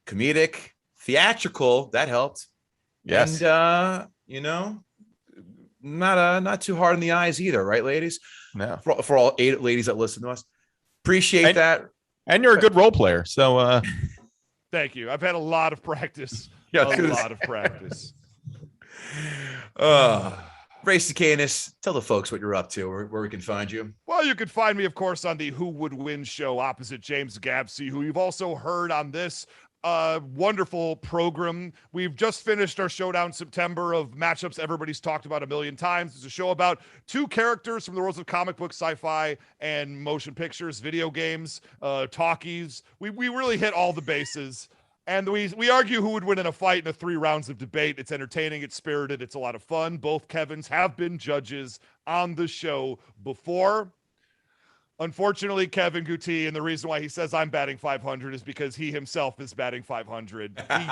comedic, theatrical. That helped. Yes. And not too hard on the eyes either, right, ladies? No. For all 8 ladies that listen to us, appreciate that. And you're a good role player, so thank you. I've had a lot of practice. Yeah, a lot of practice. Race to Canis, tell the folks what you're up to, where we can find you. Well, you can find me, of course, on the Who Would Win show opposite James Gabsey, who you've also heard on this wonderful program. We've just finished our Showdown September of matchups everybody's talked about a million times. It's a show about 2 characters from the worlds of comic books, sci-fi, and motion pictures, video games, talkies. We really hit all the bases. And we argue who would win in a fight in 3 rounds of debate. It's entertaining, it's spirited, it's a lot of fun. Both Kevins have been judges on the show before. Unfortunately, Kevin Guti, and the reason why he says I'm batting 500 is because he himself is batting 500. He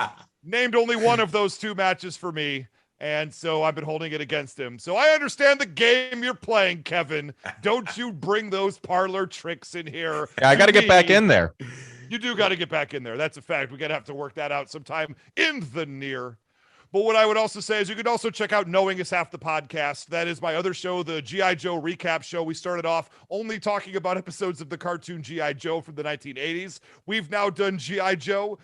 named only one of those 2 matches for me, And so I've been holding it against him. So I understand the game you're playing, Kevin. Don't you bring those parlor tricks in here. Yeah, I got to get back in there. You do got to get back in there. That's a fact. We're going to have to work that out sometime in the near. But what I would also say is you could also check out Knowing Is Half the Podcast. That is my other show, the G.I. Joe recap show. We started off only talking about episodes of the cartoon G.I. Joe from the 1980s. We've now done G.I. Joe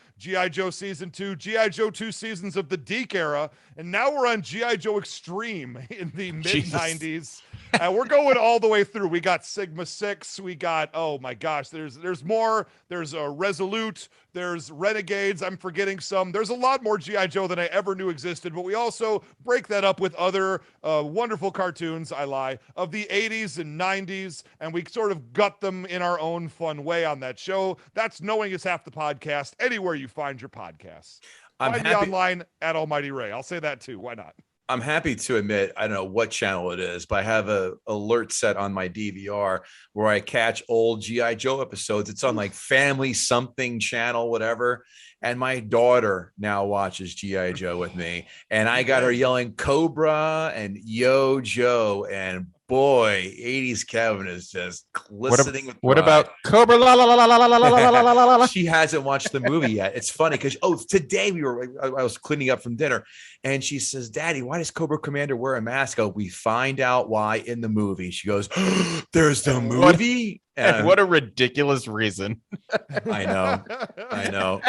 Season 2, G.I. Joe 2 seasons of the Deke era, and now we're on G.I. Joe Extreme in the mid-90s. We're going all the way through. We got Sigma 6. We got, oh my gosh, there's more. There's a Resolute. There's Renegades. I'm forgetting some. There's a lot more G.I. Joe than I ever knew existed, but we also break that up with other wonderful cartoons, I lie, of the 80s and 90s, and we sort of gut them in our own fun way on that show. That's Knowing Is Half the Podcast, anywhere you find your podcasts. Find me online at Almighty Ray. I'll say that too. Why not? I'm happy to admit, I don't know what channel it is, but I have a alert set on my DVR where I catch old G.I. Joe episodes. It's on like Family Something channel, whatever. And my daughter now watches G.I. Joe with me. And I got her yelling Cobra and Yo Joe. And boy, 80s Kevin is just glistening with pride. What about Cobra? La, la, la, la, la, la, la, la, la, la, la. She hasn't watched the movie yet. It's funny because today I was cleaning up from dinner, and she says, "Daddy, why does Cobra Commander wear a mask?" We find out why in the movie. She goes, "There's the movie." And what a ridiculous reason. I know.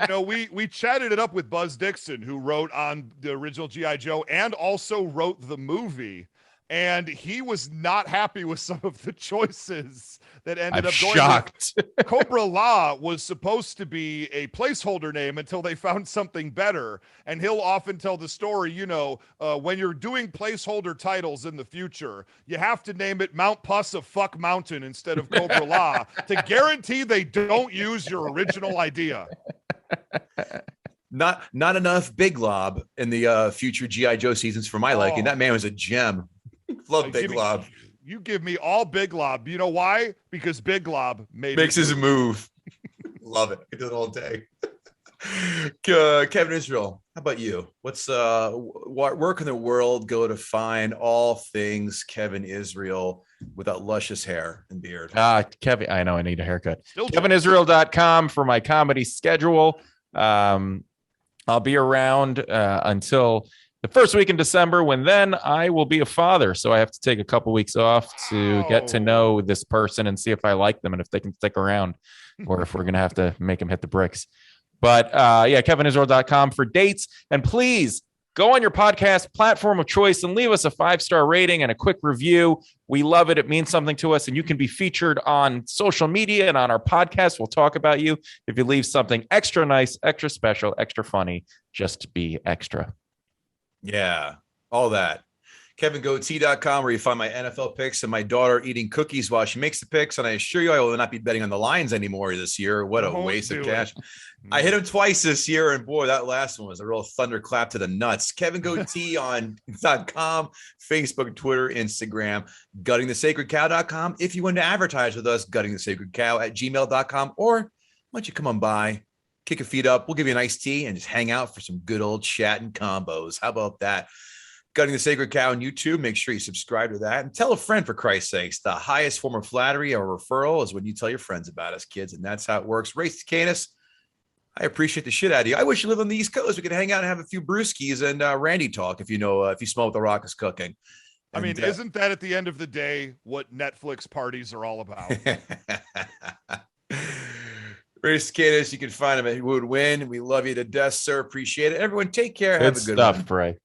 You know, we chatted it up with Buzz Dixon, who wrote on the original G.I. Joe and also wrote the movie. And he was not happy with some of the choices that ended up going. Shocked. Cobra La was supposed to be a placeholder name until they found something better. And he'll often tell the story, when you're doing placeholder titles in the future, you have to name it Mount Puss Fuck Mountain instead of Cobra La to guarantee they don't use your original idea. Not enough Big Lob in the future G.I. Joe seasons for my liking. That man was a gem. Love Big Lob. You give me all Big Lob. You know why? Because Big Lob makes his move. Love it. I do it all day. Kevin Israel, how about you? Where can the world go to find all things Kevin Israel without luscious hair and beard? Kevin, I know I need a haircut. KevinIsrael.com for my comedy schedule. I'll be around until the first week in December, when then I will be a father. So I have to take a couple weeks off to get to know this person and see if I like them and if they can stick around or if we're going to have to make them hit the bricks. But KevinIsrael.com for dates. And please go on your podcast platform of choice and leave us a 5-star rating and a quick review. We love it. It means something to us. And you can be featured on social media and on our podcast. We'll talk about you if you leave something extra nice, extra special, extra funny. Just be extra. Yeah, all that. KevinGoatee.com, where you find my NFL picks and my daughter eating cookies while she makes the picks. And I assure you, I will not be betting on the Lions anymore this year. What a waste of cash. I hit him twice this year, and boy, that last one was a real thunderclap to the nuts. KevinGoatee on .com, Facebook, Twitter, Instagram, guttingthesacredcow.com. If you want to advertise with us, guttingthesacredcow at gmail.com, or why don't you come on by, kick your feet up, we'll give you an iced tea and just hang out for some good old chat and combos. How about that? Gutting the Sacred Cow on YouTube. Make sure you subscribe to that and tell a friend, for Christ's sakes. The highest form of flattery or referral is when you tell your friends about us, kids, and that's how it works. Race to Canis, I appreciate the shit out of you. I wish you lived on the East Coast. We could hang out and have a few brewskis and Randy talk if you smell what the Rock is cooking. I mean, isn't that at the end of the day what Netflix parties are all about? Race Canis, you can find him at Who Would Win. We love you to death, sir. Appreciate it. Everyone, take care. Good Have a good stuff, one. Bray.